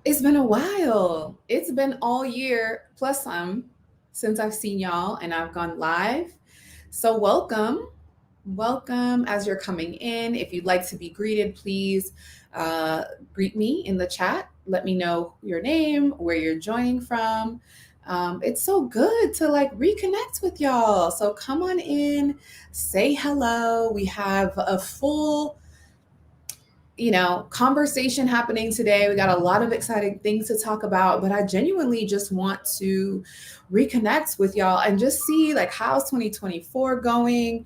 It's been a while. It's been all year plus some since I've seen y'all and I've gone live. So, welcome. Welcome as you're coming in. If you'd like to be greeted, please uh, greet me in the chat. Let me know your name, where you're joining from. It's so good to like reconnect with y'all. So, come on in, say hello. We have a full conversation happening today. We got a lot of exciting things to talk about, but I genuinely just want to reconnect with y'all and just see like how's 2024 going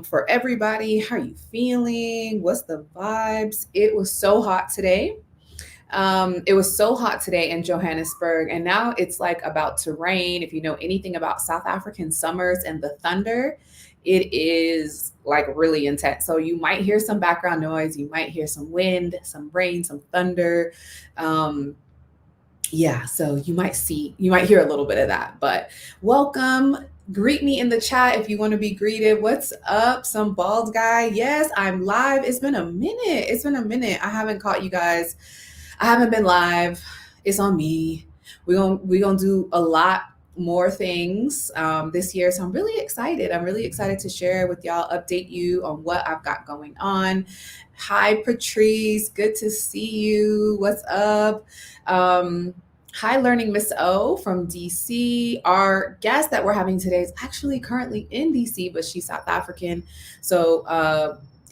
for everybody. How are you feeling? What's the vibes? It was so hot today. It was so hot today in Johannesburg, and now it's like about to rain. If you know anything about South African summers and the thunder, it is like really intense. So you might hear some background noise, you might hear some wind, some rain, some thunder. Um, yeah, so you might hear a little bit of that. But welcome. Greet me in the chat if you want to be greeted. What's up, some bald guy? Yes, I'm live. It's been a minute. It's been a minute. I haven't caught you guys. I haven't been live. It's on me. We're gonna do a lot more things this year, so I'm really excited. I'm really excited to share with y'all, update you on what I've got going on. Hi, Patrice. Good to see you. What's up? Um, Hi, Learning Miss O from DC. Our guest that we're having today is actually currently in DC, but she's South African. So,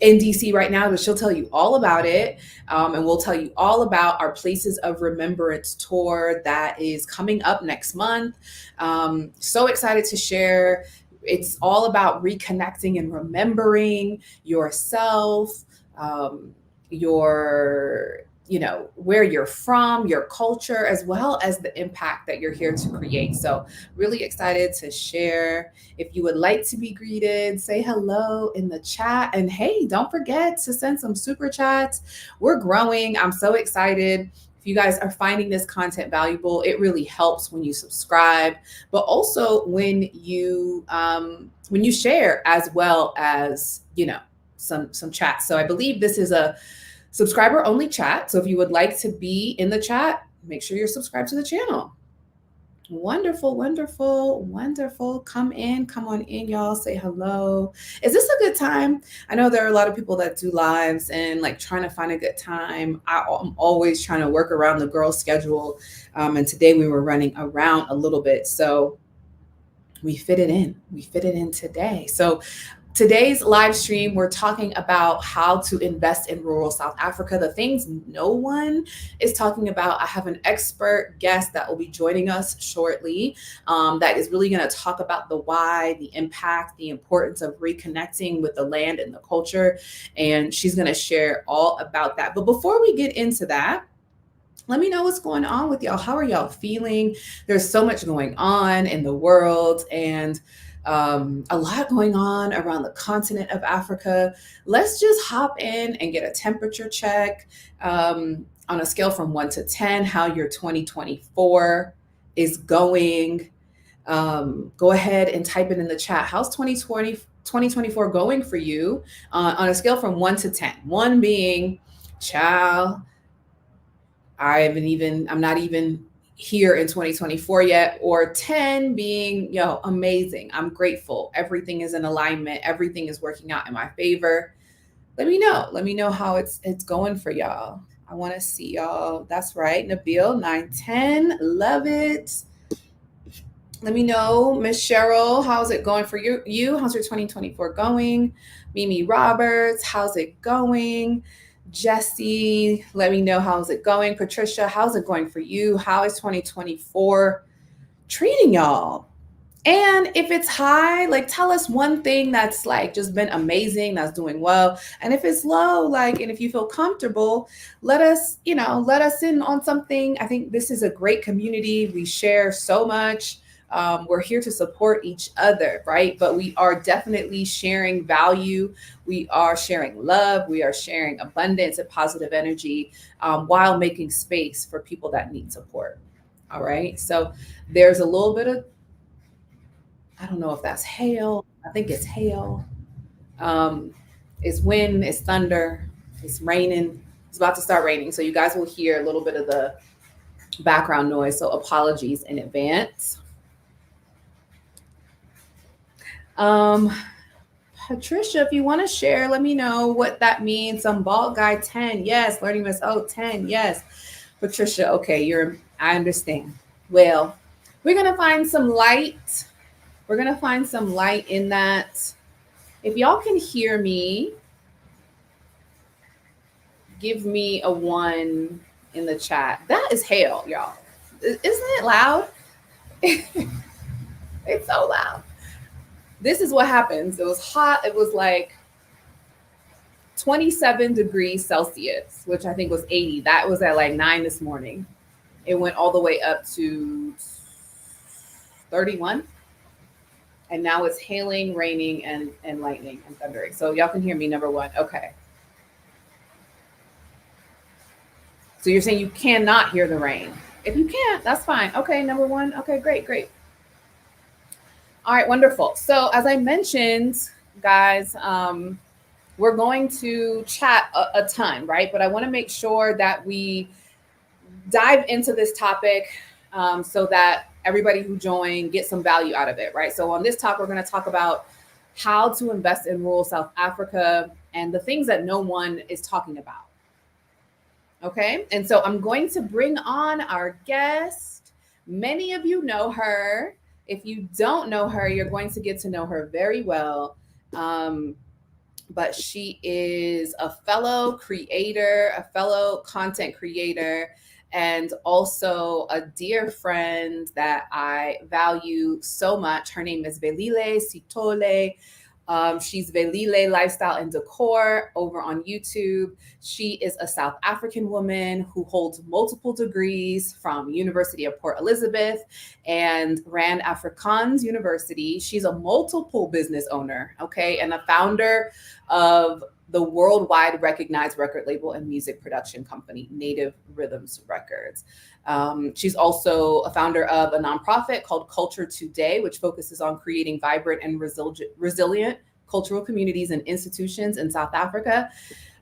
in DC right now, but she'll tell you all about it. And we'll tell you all about our Places of Remembrance tour that is coming up next month. So excited to share. It's all about reconnecting and remembering yourself, your where you're from, your culture, as well as the impact that you're here to create. So really excited to share. If you would like to be greeted, say hello in the chat. And hey, don't forget to send some super chats. We're growing. I'm so excited. If you guys are finding this content valuable, it really helps when you subscribe, but also when you share, as well as some chats. So I believe this is a subscriber only chat. So if you would like to be in the chat, make sure you're subscribed to the channel. Wonderful, wonderful, wonderful. Come in, come on in, y'all. Say hello. Is this a good time? I know there are a lot of people that do lives and like trying to find a good time. I'm always trying to work around the girl schedule. And today we were running around a little bit. So we fit it in. We fit it in today. So today's live stream, we're talking about how to invest in rural South Africa, the things no one is talking about. I have an expert guest that will be joining us shortly that is really going to talk about the why, the impact, the importance of reconnecting with the land and the culture. And she's going to share all about that. But before we get into that, let me know what's going on with y'all. How are y'all feeling? There's so much going on in the world, and a lot going on around the continent of Africa. Let's just hop in and get a temperature check on a scale from 1 to 10, how your 2024 is going. Go ahead and type it in the chat. How's 2024 going for you on a scale from 1 to 10? 1 being, child, I'm not even here in 2024 yet, or 10 being, amazing. I'm grateful. Everything is in alignment. Everything is working out in my favor. Let me know. Let me know how it's going for y'all. I want to see y'all. That's right. Nabil, 910. Love it. Let me know, Miss Cheryl, how's it going for you? How's your 2024 going? Mimi Roberts, how's it going? Jesse, let me know how's it going. Patricia, how's it going for you? How is 2024 treating y'all? And if it's high, like tell us one thing that's like just been amazing, that's doing well. And if it's low, like, and if you feel comfortable, let us in on something. I think this is a great community. We share so much. We're here to support each other, right? But we are definitely sharing value. We are sharing love. We are sharing abundance and positive energy while making space for people that need support. All right. So there's a little bit of, I don't know if that's hail. I think it's hail. Um, it's wind, it's thunder, it's raining. It's about to start raining, so you guys will hear a little bit of the background noise. So apologies in advance. Patricia, if you want to share, let me know what that means. Some bald guy 10. Yes. Learning Miss O 10. Yes. Patricia, okay, I understand. Well, we're gonna find some light. We're gonna find some light in that. If y'all can hear me, give me a 1 in the chat. That is hail, y'all. Isn't it loud? It's so loud. This is what happens. It was hot. It was like 27 degrees Celsius, which I think was 80. That was at like 9 this morning. It went all the way up to 31. And now it's hailing, raining, and lightning and thundering. So y'all can hear me, number 1. Okay. So you're saying you cannot hear the rain. If you can't, that's fine. Okay, number 1. Okay, great. All right, wonderful. So as I mentioned, guys, we're going to chat a ton, right? But I want to make sure that we dive into this topic so that everybody who joined gets some value out of it, right? So on this talk, we're going to talk about how to invest in rural South Africa and the things that no one is talking about. Okay, and so I'm going to bring on our guest. Many of you know her. If you don't know her, you're going to get to know her very well. But she is a fellow creator, a fellow content creator, and also a dear friend that I value so much. Her name is Velile Sitole. She's Velile Lifestyle and Decor over on YouTube. She is a South African woman who holds multiple degrees from University of Port Elizabeth and Rand Afrikaans University. She's a multiple business owner, okay, and a founder of the worldwide recognized record label and music production company, Native Rhythms Records. She's also a founder of a nonprofit called Culture Today, which focuses on creating vibrant and resilient cultural communities and institutions in South Africa.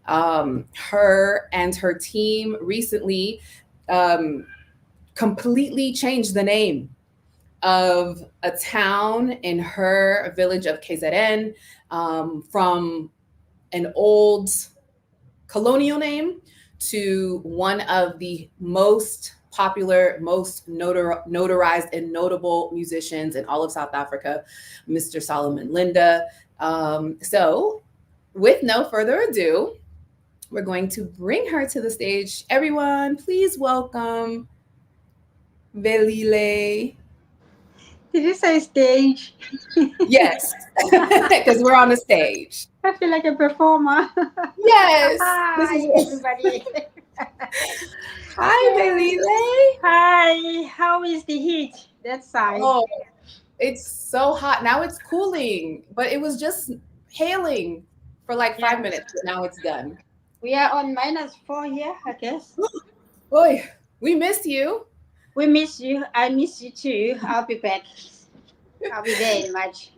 Her and her team recently completely changed the name of a town in her village of KZN from an old colonial name to one of the most popular, most notarized and notable musicians in all of South Africa, Mr. Solomon Linda. So with no further ado, we're going to bring her to the stage. Everyone, please welcome Velile. Did you say stage? Yes, because we're on the stage. I feel like a performer. Yes. Hi, everybody. Hi, Velile. Hi, how is the heat that side? Oh, it's so hot. Now it's cooling, but it was just hailing for like 5 minutes, but now it's done. We are on -4 here, I guess. Boy, we miss you. We miss you. I miss you too. I'll be back. I'll be there in March.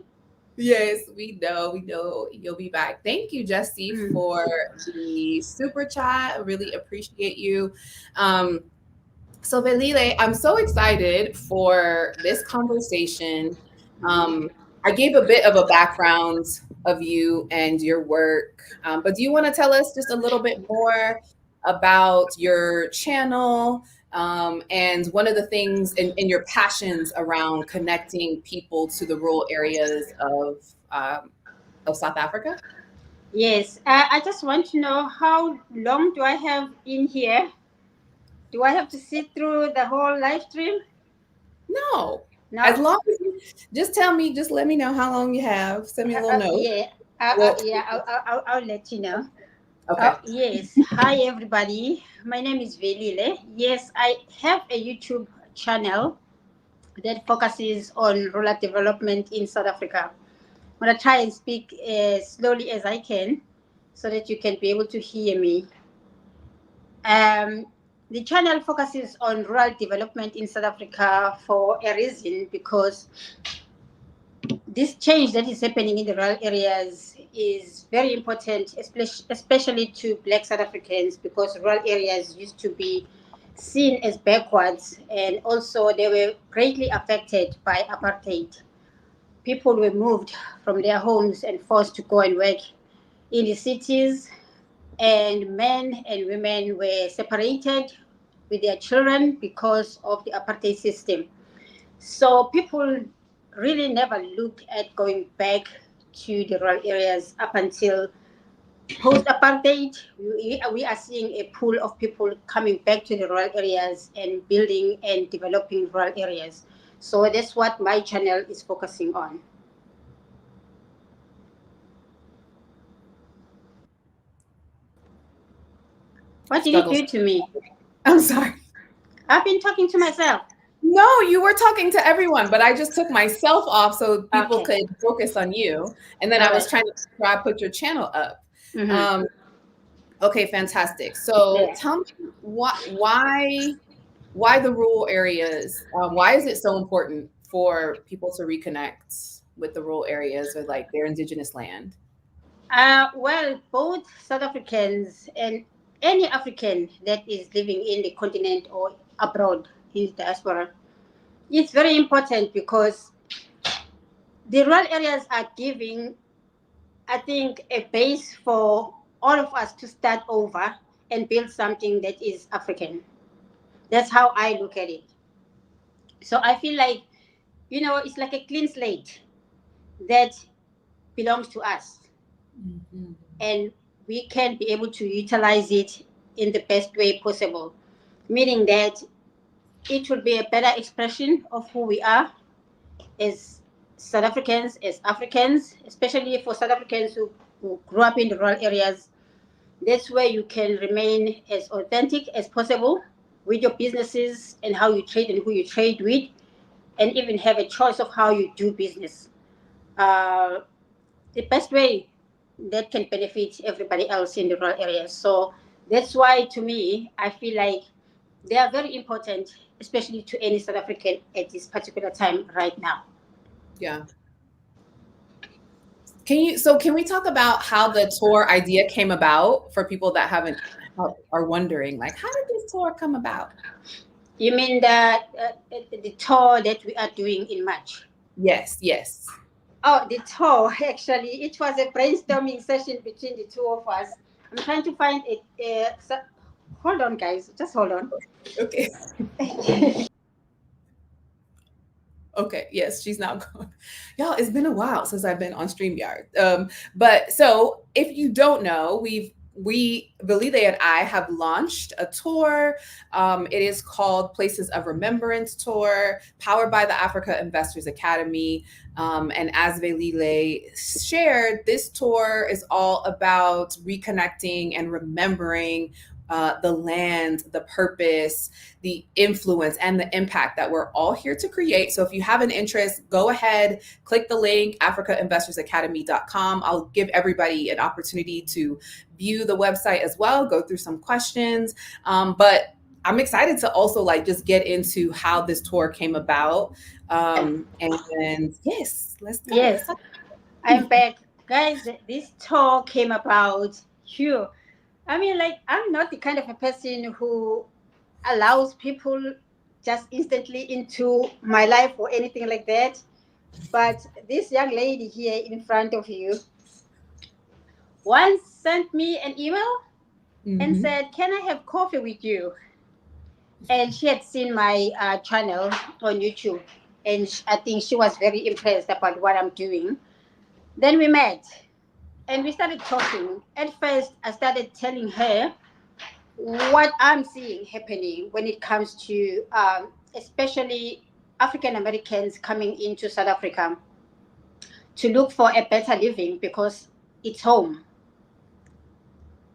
Yes, we know you'll be back. Thank you, Jesse, for the super chat. I really appreciate you. So Velile, I'm so excited for this conversation. I gave a bit of a background of you and your work, but do you want to tell us just a little bit more about your channel and one of the things in your passions around connecting people to the rural areas of South Africa? Yes, I just want to know how long do I have in here? Do I have to sit through the whole live stream? No. No. As long as you just tell me, just let me know how long you have. Send me a little note. Yeah, I'll let you know. Okay. Yes. Hi, everybody. My name is Velile. Yes, I have a YouTube channel that focuses on rural development in South Africa. I'm going to try and speak as slowly as I can so that you can be able to hear me. The channel focuses on rural development in South Africa for a reason, because this change that is happening in the rural areas is very important, especially to Black South Africans, because rural areas used to be seen as backwards, and also they were greatly affected by apartheid. People were moved from their homes and forced to go and work in the cities, and men and women were separated with their children because of the apartheid system. So people really never looked at going back to the rural areas up until post apartheid. We are seeing a pool of people coming back to the rural areas and building and developing rural areas. So that's what my channel is focusing on. What did you Struggles. do to me? I'm sorry. I've been talking to myself. No, you were talking to everyone, but I just took myself off so people Okay. could focus on you. And then All I was right. trying to try to put your channel up. Mm-hmm. Um, okay, fantastic. So Yeah. tell me why the rural areas? Why is it so important for people to reconnect with the rural areas or like their indigenous land? Well, both South Africans and any African that is living in the continent or abroad in the diaspora, it's very important because the rural areas are giving, I think, a base for all of us to start over and build something that is African. That's how I look at it. So I feel like, it's like a clean slate that belongs to us, Mhm. and we can be able to utilize it in the best way possible, meaning that it will be a better expression of who we are as South Africans, as Africans, especially for South Africans who grew up in the rural areas. That's where you can remain as authentic as possible with your businesses and how you trade and who you trade with, and even have a choice of how you do business. Uh, the best way that can benefit everybody else in the rural areas. So that's why, to me, I feel like they are very important, especially to any South African at this particular time right now. Yeah. Can we talk about how the tour idea came about for people that haven't are wondering like how did this tour come about? You mean that the tour that we are doing in March? Yes, yes. Oh, the tour, actually, it was a brainstorming session between the two of us. I'm trying to find it. Hold on, guys. Just hold on. Okay. Okay, yes, she's now gone. Y'all, it's been a while since I've been on StreamYard. But so if you don't know, Velile and I have launched a tour. It is called Places of Remembrance Tour, powered by the Africa Investors Academy. And as Velile shared, this tour is all about reconnecting and remembering the land, the purpose, the influence, and the impact that we're all here to create. So if you have an interest, go ahead, click the link, africainvestorsacademy.com. I'll give everybody an opportunity to view the website as well, go through some questions. But I'm excited to also like just get into how this tour came about. And yes, let's go. Yes, I'm back. Guys, this tour came about. Phew. I mean, like, I'm not the kind of a person who allows people just instantly into my life or anything like that. But this young lady here in front of you once sent me an email and Mhm. said, "Can I have coffee with you?" And she had seen my channel on YouTube, and I think she was very impressed about what I'm doing. Then we met and we started talking. At first, I started telling her what I'm seeing happening when it comes to, especially African Americans coming into South Africa to look for a better living because it's home.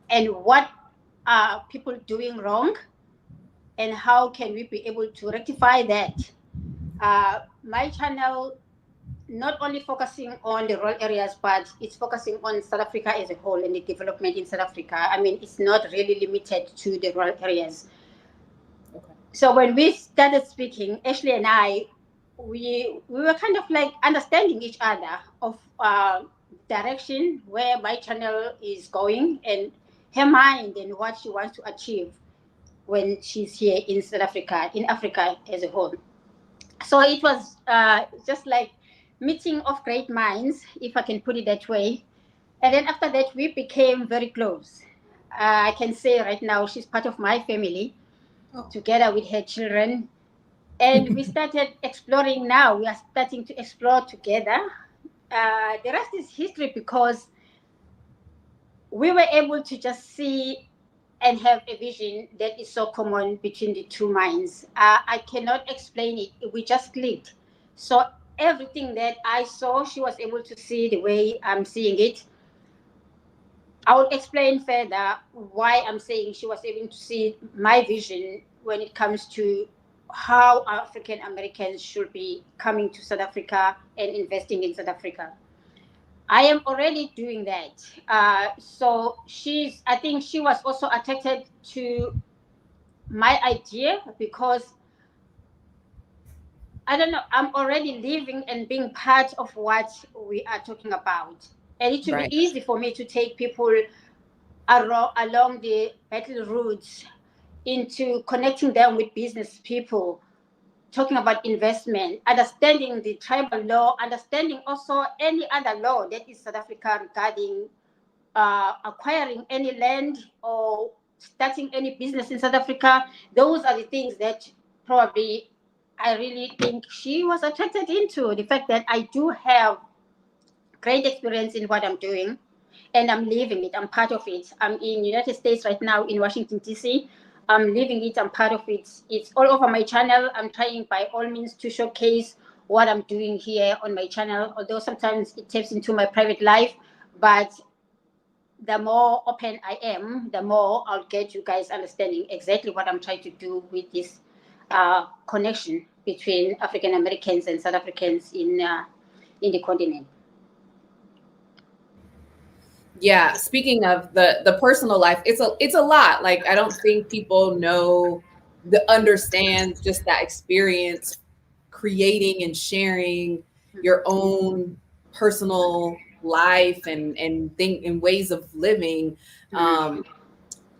And what are people doing wrong? And how can we be able to rectify that? My channel not only focusing on the rural areas, but it's focusing on South Africa as a whole and the development in South Africa. I mean, it's not really limited to the rural areas. Okay. So when we started speaking, Ashley and I, we were kind of like understanding each other of direction where my channel is going, and her mind and what she wants to achieve when she's here in South Africa, in Africa as a whole. So it was just like meeting of great minds, if I can put it that way. And then after that, we became very close. I can say right now she's part of my family, Oh. together with her children. And we started exploring now. We are starting to explore together. The rest is history, because we were able to just see and have a vision that is so common between the two minds. I cannot explain it. We just clicked. So everything that I saw, she was able to see the way I'm seeing it. I will explain further why I'm saying she was able to see my vision when it comes to how African Americans should be coming to South Africa and investing in South Africa. I am already doing that. So I think she was also attracted to my idea, because I don't know, I'm already living and being part of what we are talking about. And it should be Right. easy for me to take people along the battle routes into connecting them with business people, talking about investment, understanding the tribal law, understanding also any other law that is South Africa regarding acquiring any land or starting any business in South Africa. Those are the things that probably I really think she was attracted into. The fact that I do have great experience in what I'm doing, and I'm living it. I'm part of it. I'm in United States right now, in Washington DC. I'm living it. I'm part of it. It's all over my channel. I'm trying by all means to showcase what I'm doing here on my channel, although sometimes it taps into my private life. But the more open I am, the more I'll get you guys understanding exactly what I'm trying to do with this connection between African Americans and South Africans in the continent. Yeah, speaking of the personal life, it's a lot. Like I don't think people know understand just that experience creating and sharing your own personal life and think and ways of living, Mm-hmm. um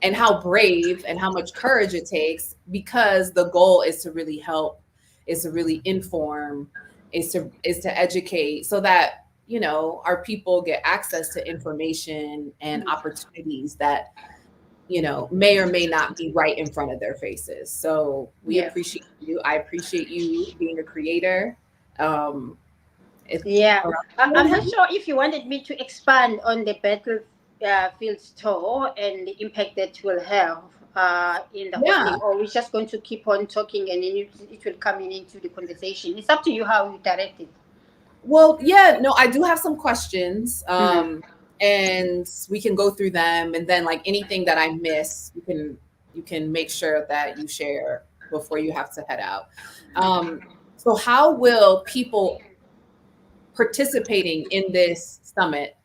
and how brave and how much courage it takes, because the goal is to really help, is to really inform, is to educate, so that our people get access to information and opportunities that may or may not be right in front of their faces. So we Yeah. appreciate you. I appreciate you being a creator. um it's Yeah, I'm not around. sure if you wanted me to expand on the battlefield store and the impact that will have in the whole Yeah. thing, or we're just going to keep on talking and then it will come in into the conversation. It's up to you how you direct it. Well, yeah, no, I do have some questions. Mm-hmm. And we can go through them, and then like anything that I miss, you can make sure that you share before you have to head out. Um, so how will people participating in this summit,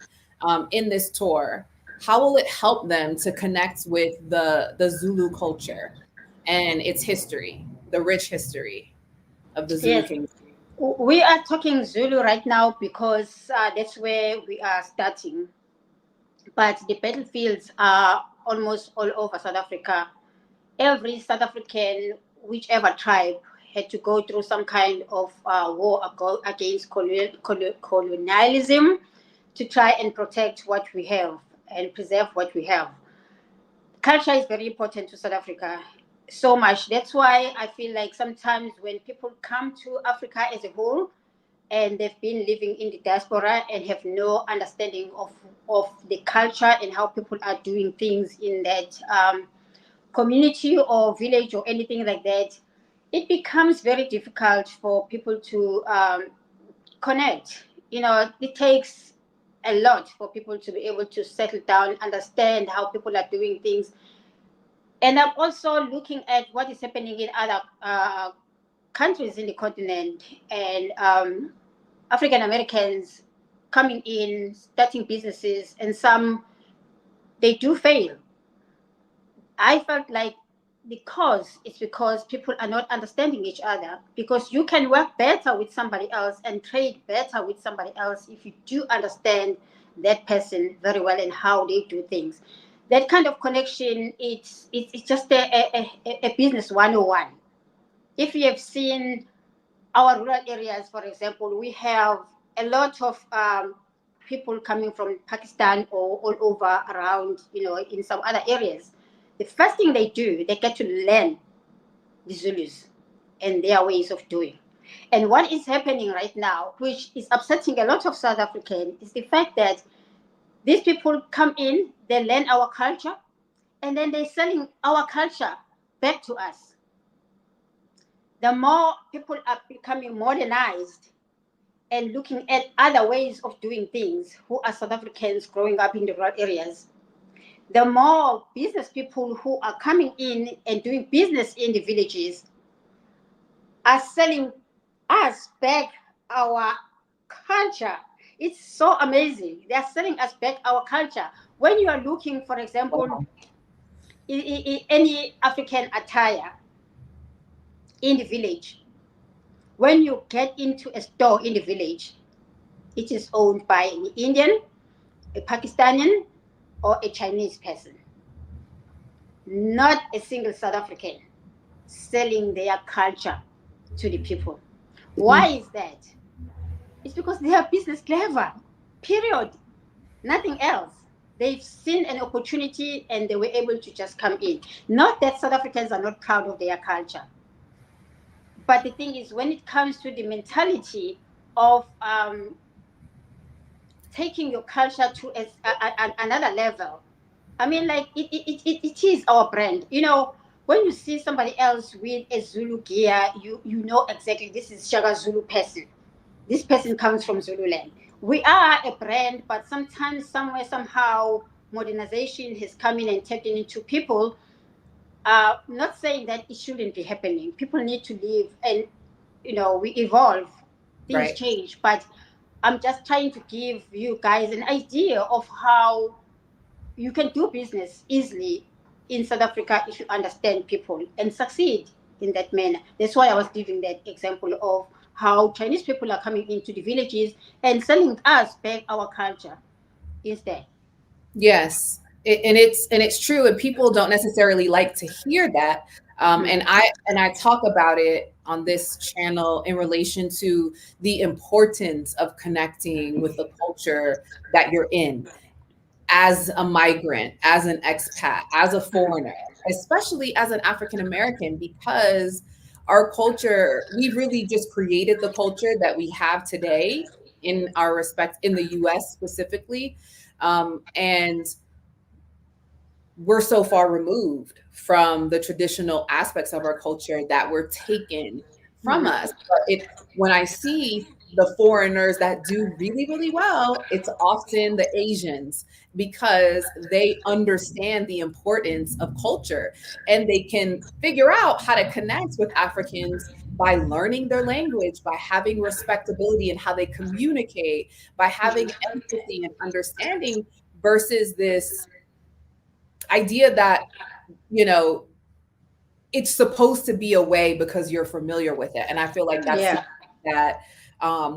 in this tour, how will it help them to connect with the Zulu culture and its history, the rich history of the Zulu Yes, kingdom? we are talking Zulu right now because that's where we are starting. But the battlefields are almost all over South Africa. Every South African, whichever tribe, had to go through some kind of war against colonialism to try and protect what we have and preserve what we have. Culture is very important to South Africa, so much. That's why I feel like sometimes when people come to Africa as a whole and they've been living in the diaspora and have no understanding of the culture and how people are doing things in that community or village or anything like that, it becomes very difficult for people to connect. It takes a lot for people to be able to settle down, understand how people are doing things. And I'm also looking at what is happening in other countries in the continent, and African Americans coming in, starting businesses, and some they do fail. I felt like because people are not understanding each other, because you can work better with somebody else and trade better with somebody else if you do understand that person very well and how they do things. That kind of connection, it's just a business 101. If you have seen our rural areas, for example, we have a lot of people coming from Pakistan or all over around, in some other areas. The first thing they do, they get to learn the Zulus and their ways of doing. And what is happening right now, which is upsetting a lot of South Africans, is the fact that these people come in, they learn our culture, and then they're selling our culture back to us. The more people are becoming modernized and looking at other ways of doing things, who are South Africans growing up in the rural areas, the more business people who are coming in and doing business in the villages are selling us back our culture. It's so amazing. They are selling us back our culture. When you are looking, for example, Wow. in any African attire in the village, when you get into a store in the village, it is owned by an Indian, a Pakistani, or a Chinese person, not a single South African selling their culture to the people. Why Mhm. is that? It's because they are business clever, period. Nothing else. They've seen an opportunity and they were able to just come in. Not that South Africans are not proud of their culture, but the thing is, when it comes to the mentality of taking your culture to another level, I mean, like it is our brand. When you see somebody else with a Zulu gear, you know exactly this is Shaka Zulu person. This person comes from Zululand. We are a brand, but sometimes, somewhere, somehow, modernization has come in and taken into people. Not saying that it shouldn't be happening. People need to live, and we evolve, things Right. change. But I'm just trying to give you guys an idea of how you can do business easily in South Africa if you understand people and succeed in that manner. That's why I was giving that example of how Chinese people are coming into the villages and selling us back our culture instead. Yes, and it's true, and people don't necessarily like to hear that. And Mm. I talk about it on this channel in relation to the importance of connecting with the culture that you're in as a migrant, as an expat, as a foreigner, especially as an African American, because our culture, we really just created the culture that we have today in our respect in the US specifically. And we're so far removed from the traditional aspects of our culture that were taken from Mhm. us. But when I see the foreigners that do really, really well, it's often the Asians because they understand the importance of culture and they can figure out how to connect with Africans by learning their language, by having respectability in how they communicate, by having empathy and understanding versus this idea that you know it's supposed to be a way because you're familiar with it. And I feel like that's Yeah. something that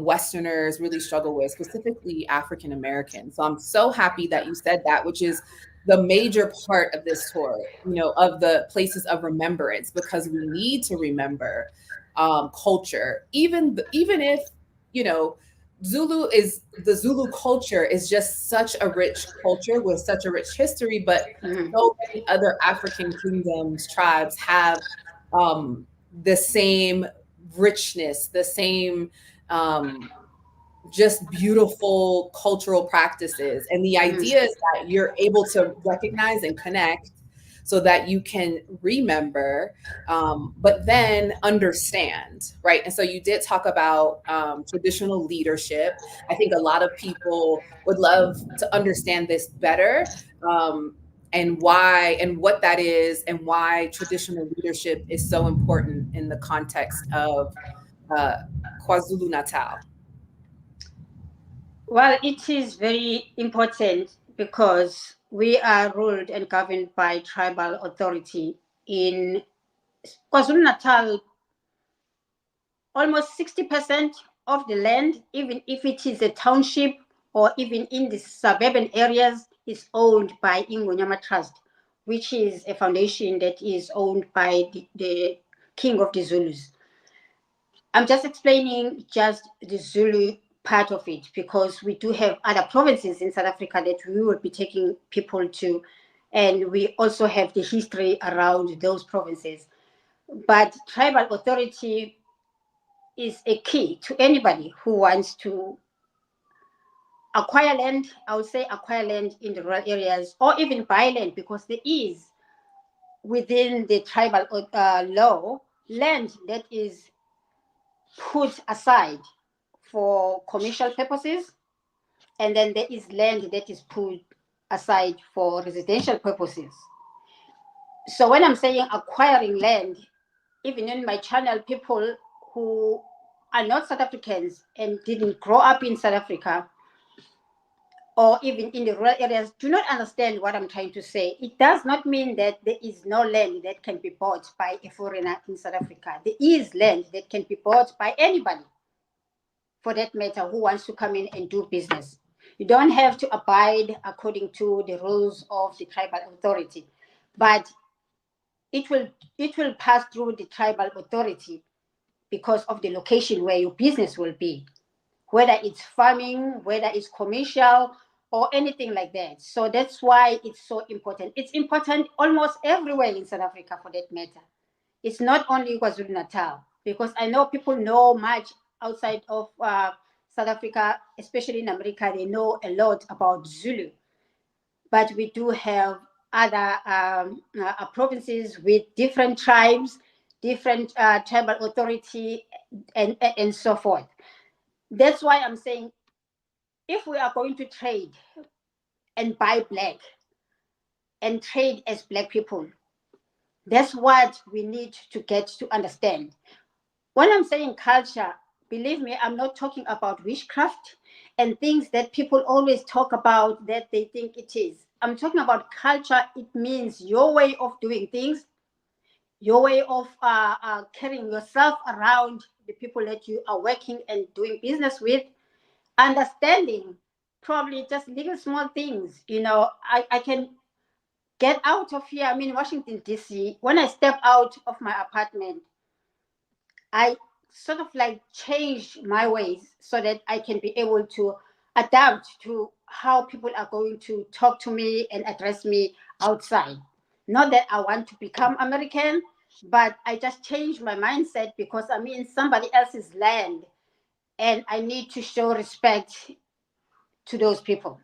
Westerners really struggle with, specifically African Americans. So I'm so happy that you said that, which is the major part of this tour, of the places of remembrance, because we need to remember culture, even if you know the Zulu culture is just such a rich culture with such a rich history, but Mhm. so many other African kingdoms, tribes have the same richness, the same um, just beautiful cultural practices. And the Mhm. idea is that you're able to recognize and connect so that you can remember, but then understand, right? And so you did talk about traditional leadership. I think a lot of people would love to understand this better. And why and what that is, and why traditional leadership is so important in the context of uh, KwaZulu Natal. Well, it is very important because we are ruled and governed by tribal authority. in KwaZulu-Natal, almost 60% of the land, even if it is a township or even in the suburban areas, is owned by Ingonyama Trust, which is a foundation that is owned by the king of the Zulus. I'm just explaining just the Zulu part of it because we do have other provinces in South Africa that we will be taking people to, and we also have the history around those provinces. But tribal authority is a key to anybody who wants to acquire land. I would say acquire land in the rural areas or even buy land, because there is within the tribal law land that is put aside for commercial purposes, and then there is land that is put aside for residential purposes. So when I'm saying acquiring land, even in my channel, people who are not South Africans and didn't grow up in South Africa or even in the rural areas do not understand what I'm trying to say. It does not mean that there is no land that can be bought by a foreigner in South Africa. There is land that can be bought by anybody, for that matter, who wants to come in and do business. You don't have to abide according to the rules of the tribal authority, but it will pass through the tribal authority because of the location where your business will be, whether it's farming, whether it's commercial, or anything like that. So that's why it's so important. It's important almost everywhere in South Africa, for that matter. It's not only KwaZulu-Natal, because I know people know much outside of South Africa, especially in America. They know a lot about Zulu, but we do have other provinces with different tribes, different tribal authority, and so forth. That's why I'm saying, if we are going to trade and buy black and trade as black people, that's what we need to get to understand. When I'm saying culture, believe me, I'm not talking about witchcraft and things that people always talk about that they think it is. I'm talking about culture. It means your way of doing things, your way of carrying yourself around the people that you are working and doing business with, understanding probably just little small things. I can get out of here. I'm in Washington, D.C. When I step out of my apartment, I sort of like change my ways so that I can be able to adapt to how people are going to talk to me and address me outside. Not that I want to become American, but I just change my mindset because I'm in somebody else's land and I need to show respect to those people.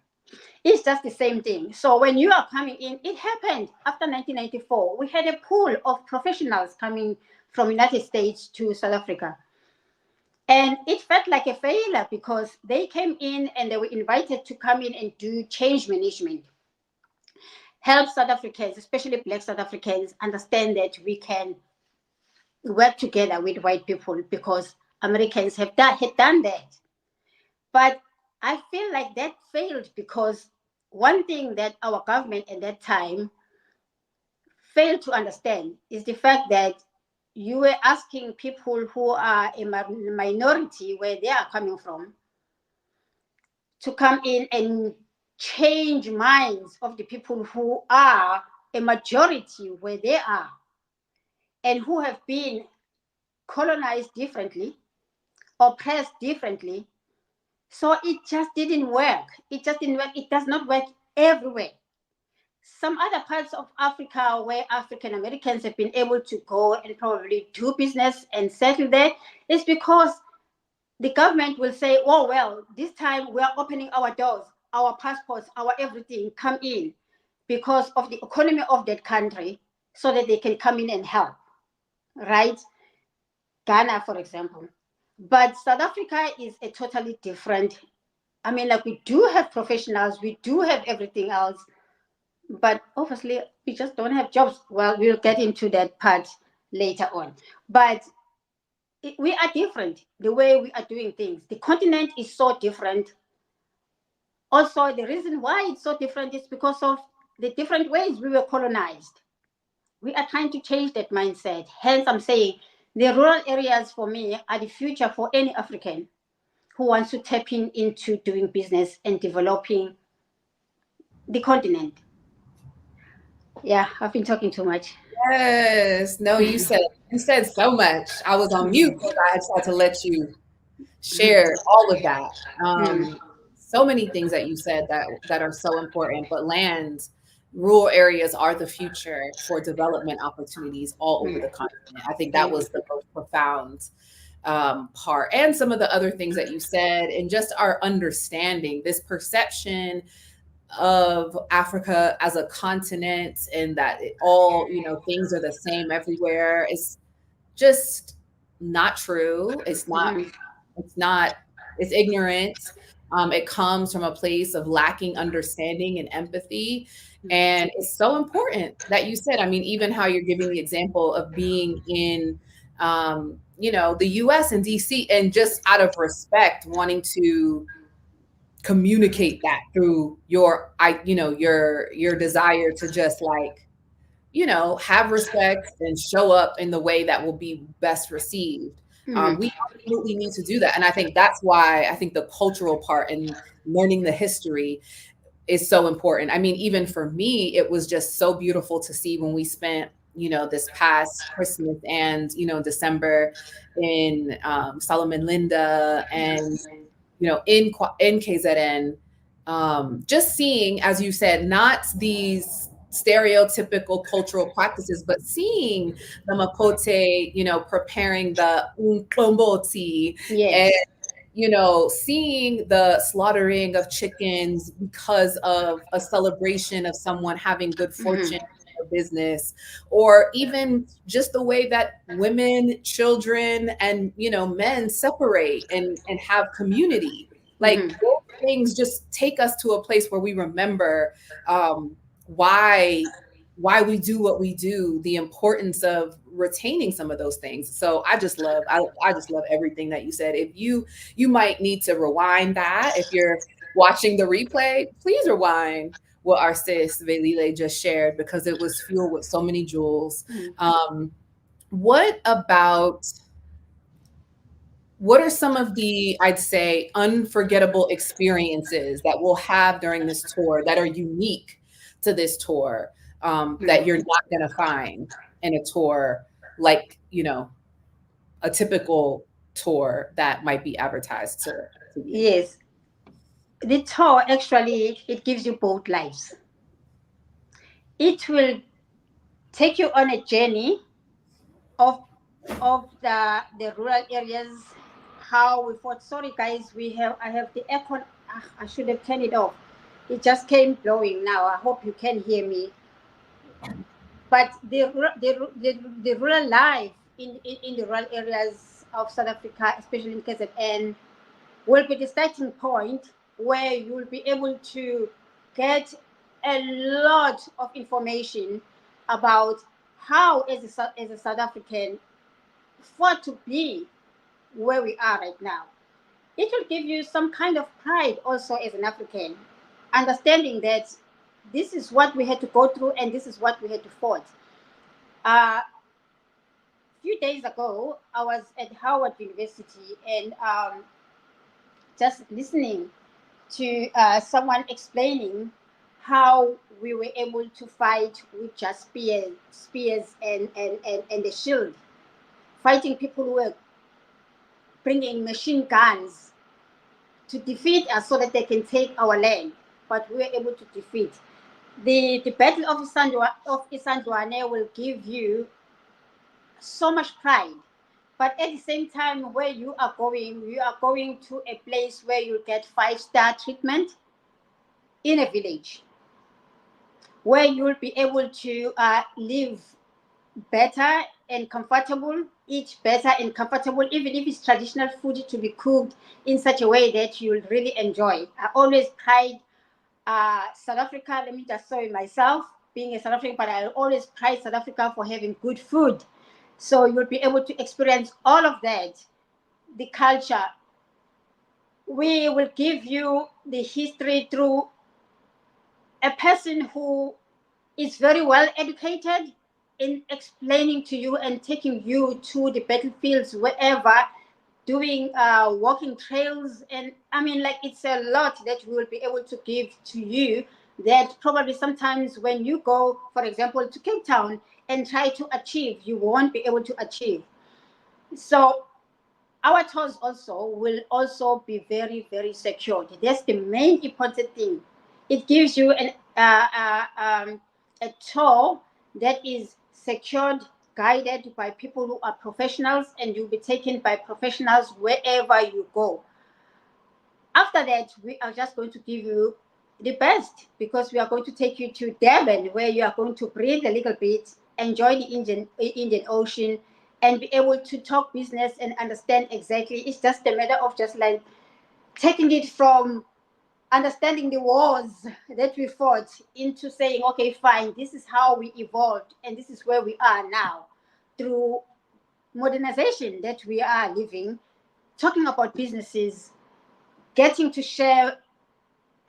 It's just the same thing. So when you are coming in, it happened after 1994. We had a pool of professionals coming from United States to South Africa. And it felt like a failure because they came in and they were invited to come in and do change management. Help South Africans, especially Black South Africans, understand that we can work together with white people because Americans had done that. But I feel like that failed because one thing that our government at that time failed to understand is the fact that you were asking people who are a minority, where they are coming from, to come in and change minds of the people who are a majority where they are and who have been colonized differently, oppressed differently. So it just didn't work. It just didn't work. It does not work everywhere. Some other parts of Africa where African Americans have been able to go and probably do business and settle there is because the government will say, oh, well, this time we are opening our doors, our passports, our everything, come in because of the economy of that country so that they can come in and help, right? Ghana, for example. But South Africa is a totally different. I mean, like, we do have professionals, we do have everything else, but obviously we just don't have jobs. Well, we'll get into that part later on. But we are different, the way we are doing things. The continent is so different. Also, the reason why it's so different is because of the different ways we were colonized. We are trying to change that mindset. Hence, I'm saying the rural areas for me are the future for any African who wants to tap into doing business and developing the continent. Yeah, I've been talking too much. Yes. No, you said so much. I was on mute because I just had to let you share all of that. So many things that you said that are so important, but rural areas are the future for development opportunities all over the continent. I think that was the most profound part, and some of the other things that you said, and just our understanding, this perception of Africa as a continent, and that all, things are the same everywhere, is just not true. It's not, it's ignorant. It comes from a place of lacking understanding and empathy. And it's so important that you said, I mean, even how you're giving the example of being in, the US and DC, and just out of respect, wanting to communicate that through your desire to just like, have respect and show up in the way that will be best received. We absolutely need to do that. And I think that's why I think the cultural part and learning the history is so important. I mean, even for me, it was just so beautiful to see when we spent, this past Christmas and, December in Solomon Linda and, in KZN, just seeing, as you said, not these stereotypical cultural practices, but seeing the Makote, preparing the umqomboti, and Yes. seeing the slaughtering of chickens because of a celebration of someone having good fortune in their business, or even just the way that women, children, and men separate and have community. Like those things just take us to a place where we remember why we do what we do, the importance of retaining some of those things. So I just love everything that you said. If you might need to rewind that. If you're watching the replay, please rewind what our sis Velile just shared, because it was fueled with so many jewels. What are some of the, I'd say, unforgettable experiences that we'll have during this tour that are unique to this tour, that you're not going to find in a tour like, a typical tour that might be advertised to you? Yes. The tour actually it gives you both lives. It will take you on a journey of the rural areas. How we fought. Sorry guys, I have the aircon. I should have turned it off. It just came blowing now. I hope you can hear me. But the rural life in the rural areas of South Africa, especially in KZN, will be the starting point where you will be able to get a lot of information about how, as a South African, fought to be where we are right now. It will give you some kind of pride also as an African, understanding that this is what we had to go through and this is what we had to fight. A few days ago, I was at Howard University and just listening to someone explaining how we were able to fight with just spears and the shield, fighting people who were bringing machine guns to defeat us so that they can take our land. But we were able to defeat. The Battle of Isandlwane will give you so much pride. But at the same time, where you are going to a place where you get 5-star treatment in a village, where you will be able to live better and comfortable, eat better and comfortable, even if it's traditional food to be cooked in such a way that you'll really enjoy. I always pride South Africa. Let me just say myself, being a South African, but I always pride South Africa for having good food. So you'll be able to experience all of that, the culture. We will give you the history through a person who is very well educated, in explaining to you and taking you to the battlefields wherever, doing walking trails. And I mean, like, it's a lot that we will be able to give to you that probably sometimes when you go, for example, to Cape Town and try to achieve, you won't be able to achieve. So our tours also will also be very, very secured. That's the main important thing. It gives you a tour that is secured, guided by people who are professionals, and you'll be taken by professionals wherever you go. After that, we are just going to give you the best, because we are going to take you to Durban, where you are going to breathe a little bit, enjoy the Indian Ocean, and be able to talk business and understand exactly. It's just a matter of just like taking it from understanding the wars that we fought into saying, okay, fine, this is how we evolved, and this is where we are now through modernization that we are living, talking about businesses, getting to share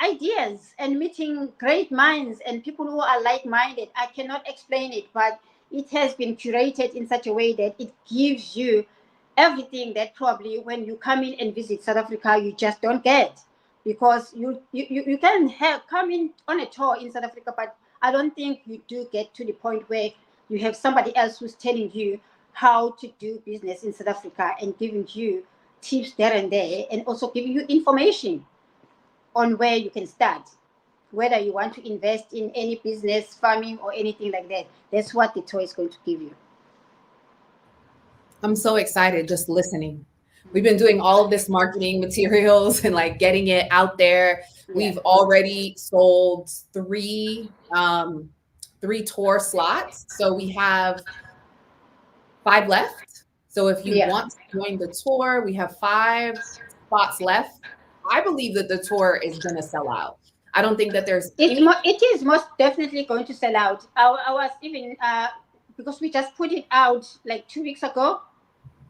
ideas and meeting great minds and people who are like-minded. I cannot explain it, but it has been curated in such a way that it gives you everything that probably when you come in and visit South Africa you just don't get, because you can have come in on a tour in South Africa, but I don't think you do get to the point where you have somebody else who's telling you how to do business in South Africa and giving you tips there and there, and also giving you information on where you can start, whether you want to invest in any business, farming, or anything like that. That's what the tour is going to give you. I'm so excited just listening. We've been doing all of this marketing materials and like getting it out there. Yeah. We've already sold three tour slots. So we have 5 left. So if you Yeah. want to join the tour, we have 5 spots left. I believe that the tour is going to sell out. I don't think that there's any. It is most definitely going to sell out. I was even because we just put it out like 2 weeks ago.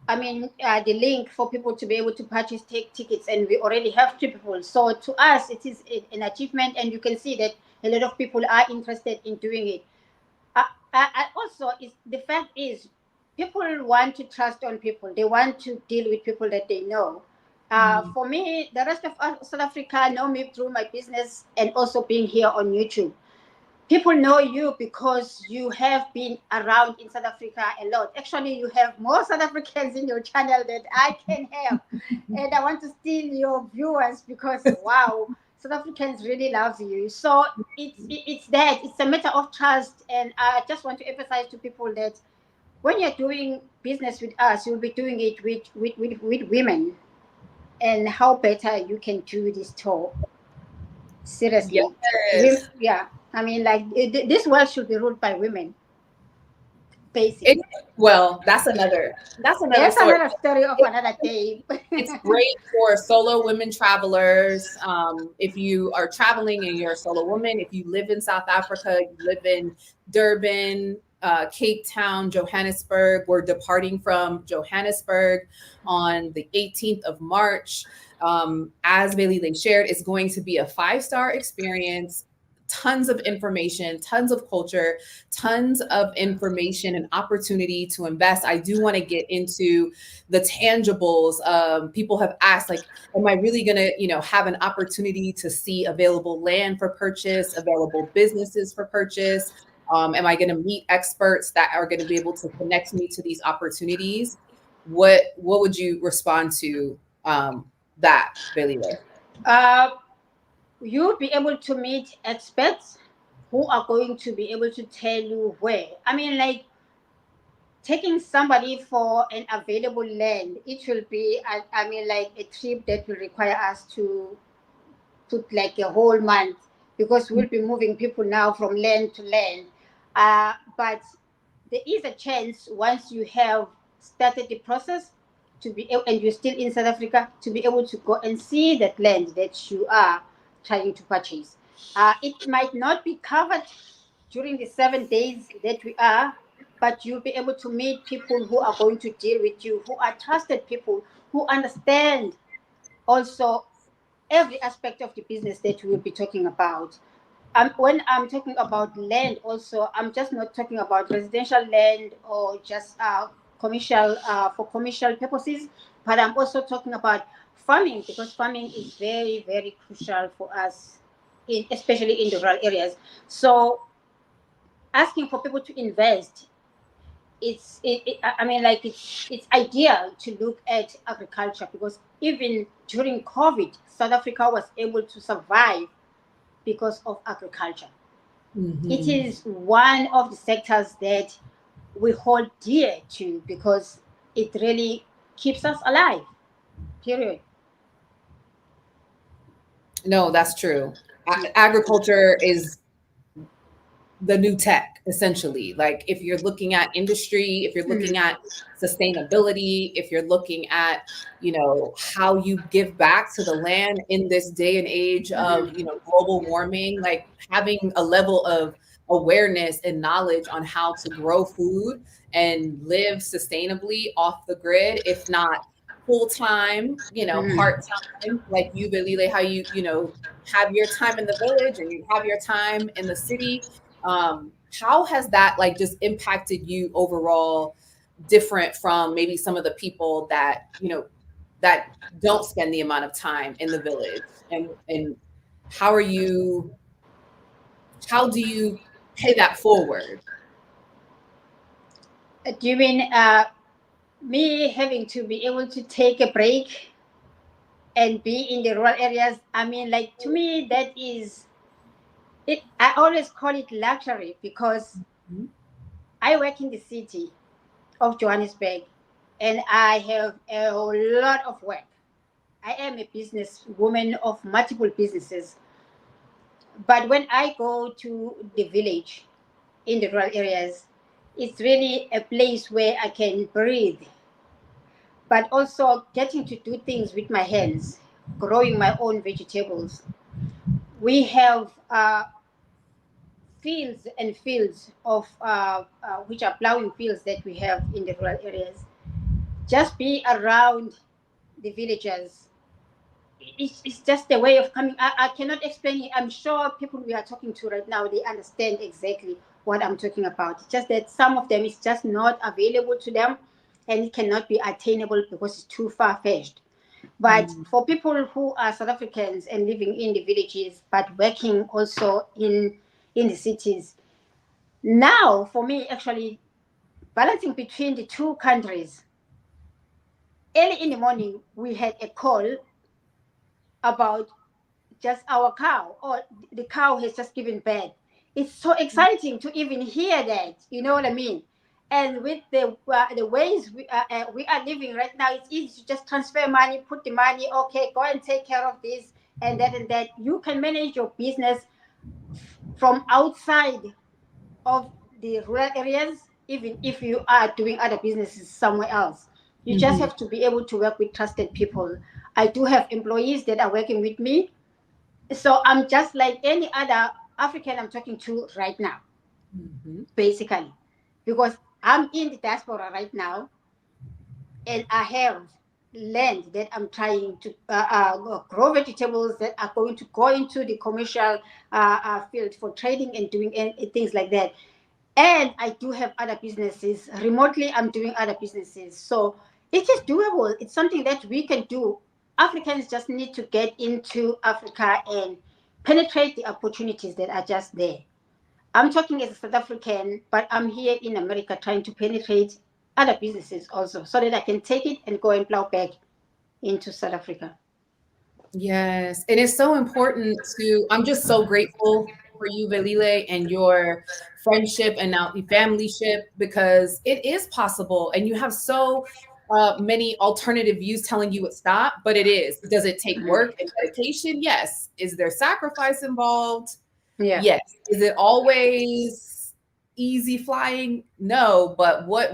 I mean, the link for people to be able to purchase take tickets, and we already have 2 people. So to us, it is an achievement, and you can see that a lot of people are interested in doing it. Also, is the fact is, people want to trust on people. They want to deal with people that they know. For me, the rest of South Africa know me through my business and also being here on YouTube. People know you because you have been around in South Africa a lot. Actually, you have more South Africans in your channel than I can have. And I want to steal your viewers because, wow, South Africans really love you. So it's that. It's a matter of trust. And I just want to emphasize to people that when you're doing business with us, you'll be doing it with women. And how better you can do this tour. Seriously. Yes. Yeah. I mean, like, this world should be ruled by women, It, basically. well, that's another That's story. another story of another day. It's great for solo women travelers. If you are traveling and you're a solo woman, if you live in South Africa, you live in Durban, Cape Town, Johannesburg. We're departing from Johannesburg on the 18th of March. As Velile shared, it's going to be a 5-star experience. Tons of information, tons of culture, tons of information and opportunity to invest. I do want to get into the tangibles. People have asked, like, am I really going to, have an opportunity to see available land for purchase, available businesses for purchase? Am I going to meet experts that are going to be able to connect me to these opportunities? What would you respond to that, Velile? uh, you'll be able to meet experts who are going to be able to tell you where. I mean, like, taking somebody for an available land, it will be, I mean, like, a trip that will require us to put like a whole month, because we'll be moving people now from land to land. But there is a chance once you have started the process to be and you're still in South Africa, to be able to go and see that land that you are trying to purchase. It might not be covered during the 7 days that we are, but you'll be able to meet people who are going to deal with you, who are trusted people, who understand also every aspect of the business that we will be talking about. when I'm talking about land, also, I'm just not talking about residential land or just commercial for commercial purposes, but I'm also talking about farming, because farming is very, very crucial for us, especially in the rural areas. So asking for people to invest, I mean, like, it's ideal to look at agriculture, because even during COVID, South Africa was able to survive because of agriculture. It Mhm. is one of the sectors that we hold dear to, because it really keeps us alive. Period. No, that's true. Agriculture is the new tech, essentially. Like if you're looking at industry, if you're looking Mhm. at sustainability, if you're looking at, how you give back to the land in this day and age of, Mhm. global warming, like having a level of awareness and knowledge on how to grow food and live sustainably off the grid, if not full time, Mhm. part time, like you, Velile, how you have your time in the village and you have your time in the city. How has that like just impacted you overall, different from maybe some of the people that that don't spend the amount of time in the village, and how are you how do you pay that forward? Do you mean me having to be able to take a break and be in the rural areas? I mean, like, to me, that is it. I always call it luxury, because Mhm. I work in the city of Johannesburg, and I have a lot of work. I am a business woman of multiple businesses. But when I go to the village in the rural areas, it's really a place where I can breathe, but also getting to do things with my hands, growing my own vegetables. We have fields and fields of which are plowing fields that we have in the rural areas. Just be around the villagers. It's just a way of coming. I cannot explain it. I'm sure people we are talking to right now, they understand exactly what I'm talking about. It's just that some of them is just not available to them, and it cannot be attainable because it's too far-fetched. But Mm. for people who are South Africans and living in the villages but working also in the cities, now for me, actually, balancing between the two countries, early in the morning we had a call about just our cow, or the cow has just given birth. It's so exciting to even hear that. You know what I mean? And with the ways we are living right now, it's easy to just transfer money, put the money. Okay, go and take care of this and that and that. You can manage your business from outside of the rural areas, even if you are doing other businesses somewhere else. You just Mhm. have to be able to work with trusted people. I do have employees that are working with me, so I'm just like any other African I'm talking to right now, Mhm. basically, because I'm in the diaspora right now, and I have land that I'm trying to grow vegetables that are going to go into the commercial field for trading and doing things like that. And I do have other businesses. Remotely, I'm doing other businesses. So it is doable. It's something that we can do. Africans just need to get into Africa and penetrate the opportunities that are just there. I'm talking as a South African, but I'm here in America trying to penetrate other businesses also, so that I can take it and go and plow back into South Africa. Yes, and it's so important to. I'm just so grateful for you, Velile, and your friendship and now your familyship, because it is possible, and you have so many alternative views telling you it's not, but it is. Does it take Mhm. work and dedication? Yes. Is there sacrifice involved? Yeah. Yes. Is it always easy flying? No. But what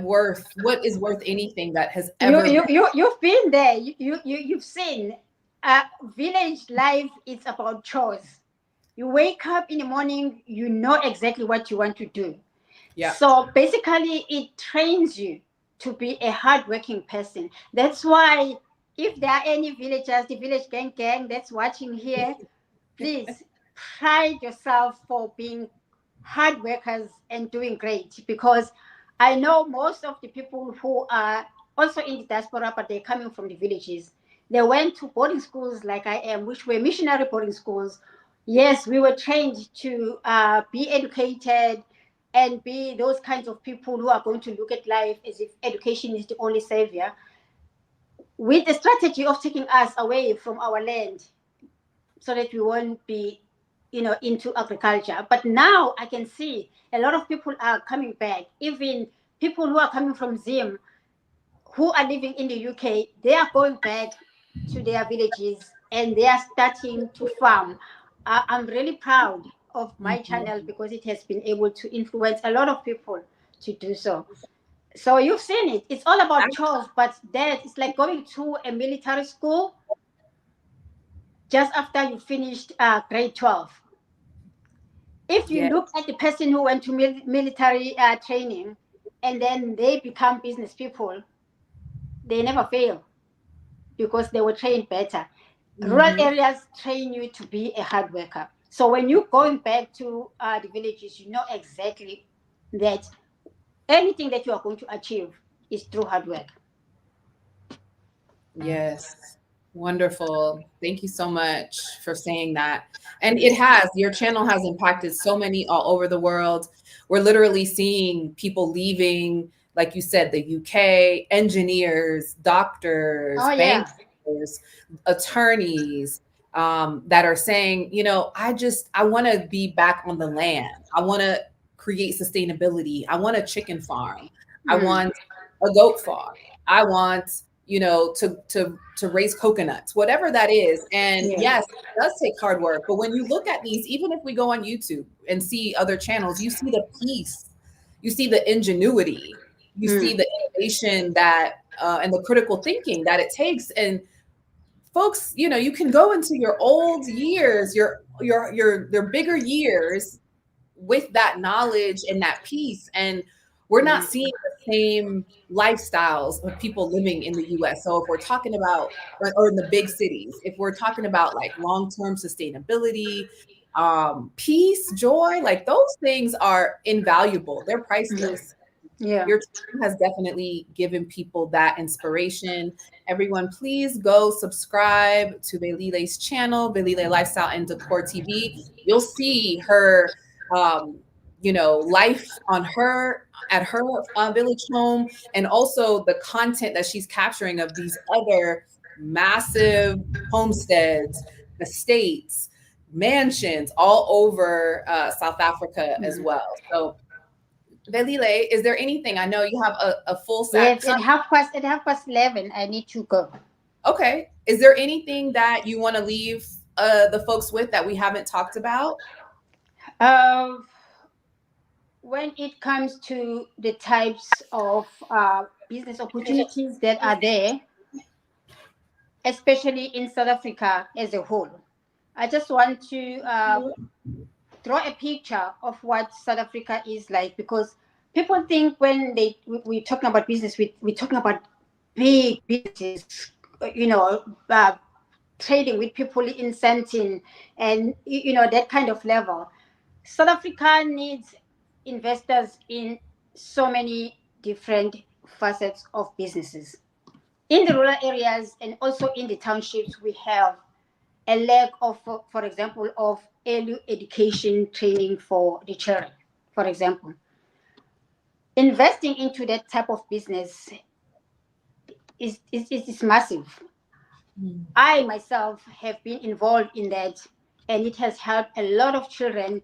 is worth anything that has ever been? You've been there. You've seen village life. It's about chores. You wake up in the morning, you know exactly what you want to do. Yeah. So basically, it trains you to be a hardworking person. That's why, if there are any villagers, the village gang that's watching here, please pride yourself for being hard workers and doing great, because I know most of the people who are also in the diaspora, but they're coming from the villages. They went to boarding schools like I am, which were missionary boarding schools. Yes, we were trained to be educated and be those kinds of people who are going to look at life as if education is the only savior, with the strategy of taking us away from our land so that we won't be, into agriculture. But now I can see a lot of people are coming back. Even people who are coming from Zim, who are living in the UK, they are going back to their villages and they are starting to farm. I'm really proud of my channel Mhm. because it has been able to influence a lot of people to do so. So you've seen it. It's all about chores, but that it's like going to a military school just after you finished grade 12. If you Yeah. look at the person who went to military training and then they become business people, they never fail because they were trained better. Rural Mhm. areas train you to be a hard worker. So when you're going back to the villages, you know exactly that anything that you are going to achieve is through hard work. Yes. Wonderful. Thank you so much for saying that. And your channel has impacted so many all over the world. We're literally seeing people leaving, like you said, the UK, engineers, doctors, Oh yeah. bankers, attorneys, that are saying, I want to be back on the land. I want to create sustainability. I want a chicken farm. I Mm. want a goat farm. I want, to raise coconuts, whatever that is. And Yeah. yes, it does take hard work. But when you look at these, even if we go on YouTube and see other channels, you see the peace, you see the ingenuity, you see Mm. the innovation that and the critical thinking that it takes. And folks, you can go into your old years, your bigger years with that knowledge and that peace. And we're not Mm. seeing the same lifestyles of people living in the US. So if we're talking about, or in the big cities, if we're talking about like long-term sustainability, peace, joy, like those things are invaluable. They're Mhm. priceless. Yeah. Your team has definitely given people that inspiration. Everyone, please go subscribe to Velile's channel, Velile Lifestyle and Decor TV. You'll see her, um, life on at her village home, and also the content that she's capturing of these other massive homesteads, estates, mansions all over South Africa as Mhm. well. So Velile, is there anything? I know you have a full Yes, time. at 11, I need to go. Okay. Is there anything that you want to leave the folks with that we haven't talked about? Uh, when it comes to the types of business opportunities that are there, especially in South Africa as a whole, I just want to draw a picture of what South Africa is like, because people think when we're talking about business, we're talking about big businesses, trading with people in Sentin and that kind of level. South Africa needs investors in so many different facets of businesses. In the rural areas and also in the townships, we have a lack of, for example, of early education training for the children. For example, investing into that type of business is massive. Mm. I myself have been involved in that, and it has helped a lot of children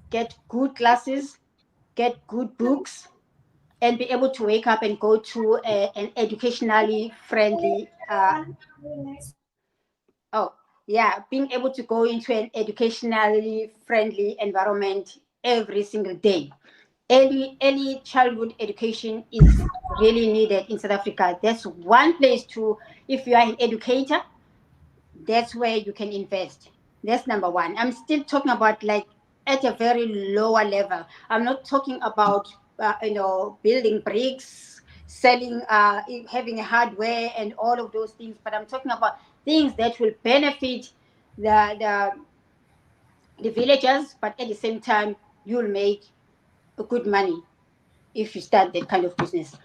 get good classes, get good books, and be able to wake up and go to an educationally friendly oh yeah, being able to go into an educationally friendly environment every single day. Early childhood education is really needed in South Africa. That's one place to, if you are an educator, that's where you can invest. That's number one. I'm still talking about like at a very lower level. I'm not talking about building bricks, selling, having hardware and all of those things. But I'm talking about things that will benefit the the villagers, but at the same time, you'll make a good money if you start that kind of business.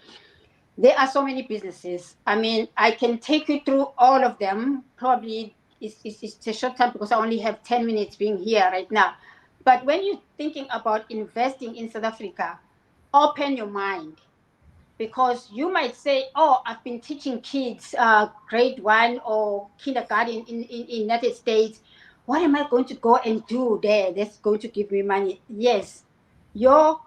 There are so many businesses. I mean, I can take you through all of them. Probably it's a short time because I only have 10 minutes being here right now. But when you're thinking about investing in South Africa, open your mind, because you might say, oh, I've been teaching kids grade one or kindergarten in United States. What am I going to go and do there that's going to give me money? Yes, your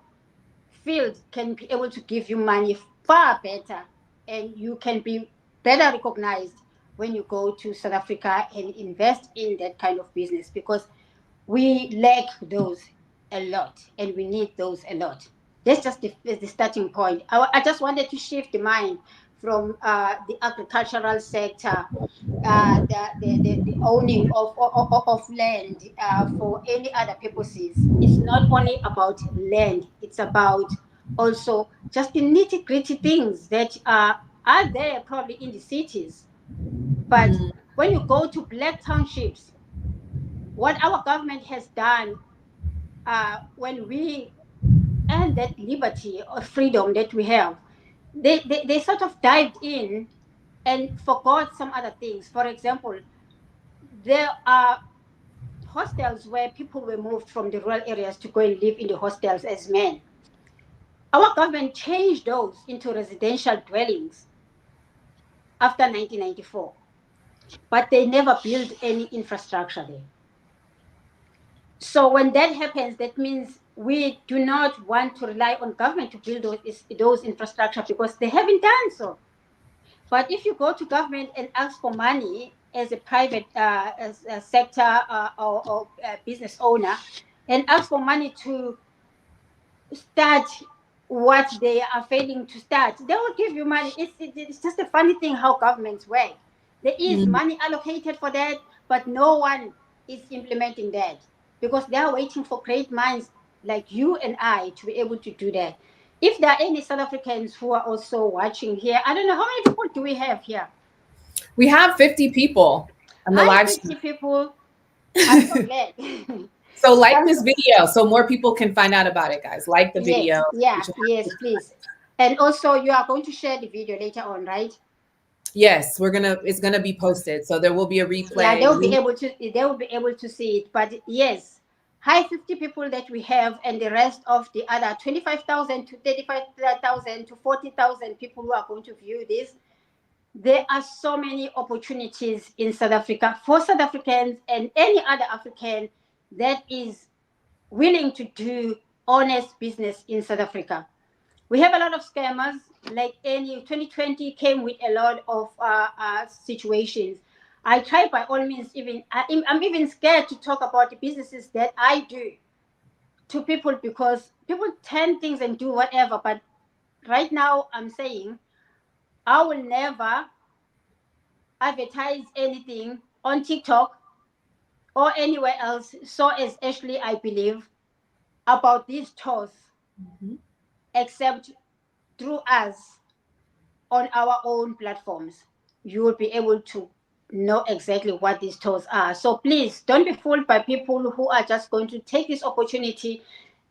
field can be able to give you money far better, and you can be better recognized when you go to South Africa and invest in that kind of business, because we lack those a lot and we need those a lot. That's just the starting point. I just wanted to shift the mind from the agricultural sector, the owning of land for any other purposes. It's not only about land, it's about also just the nitty gritty things that are there probably in the cities. But Mhm. when you go to black townships, what our government has done, when we earn that liberty or freedom that we have, they sort of dived in and forgot some other things. For example, there are hostels where people were moved from the rural areas to go and live in the hostels as men. Our government changed those into residential dwellings after 1994, but they never built any infrastructure there. So when that happens, that means we do not want to rely on government to build those infrastructure, because they haven't done so. But if you go to government and ask for money as a private as a sector or business owner, and ask for money to start what they are failing to start, they will give you money. It's just a funny thing how governments work. There is Mhm. money allocated for that, but no one is implementing that, because they are waiting for great minds like you and I to be able to do that. If there are any South Africans who are also watching here, I don't know how many people do we have here. We have 50 people on the Hi, live 50 stream. people. I'm so glad. So like I'm this so, video so more people can find out about it, guys. Like the yes, video. yeah, yes, please. And also, you are going to share the video later on, right? Yes, it's gonna be posted. So there will be a Yeah, replay. they will be able to see it. But yes, high 50 people that we have, and the rest of the other 25,000 to 35,000 to 40,000 people who are going to view this. There are so many opportunities in South Africa for South Africans and any other African that is willing to do honest business in South Africa. We have a lot of scammers. Like any 2020 came with a lot of situations. I try by all means, I'm even scared to talk about the businesses that I do to people, because people turn things and do whatever. But right now, I'm saying I will never advertise anything on TikTok or anywhere else, so as Ashley, I believe, about these tours, Mhm. except through us on our own platforms. You will be able to know exactly what these tools are. So please don't be fooled by people who are just going to take this opportunity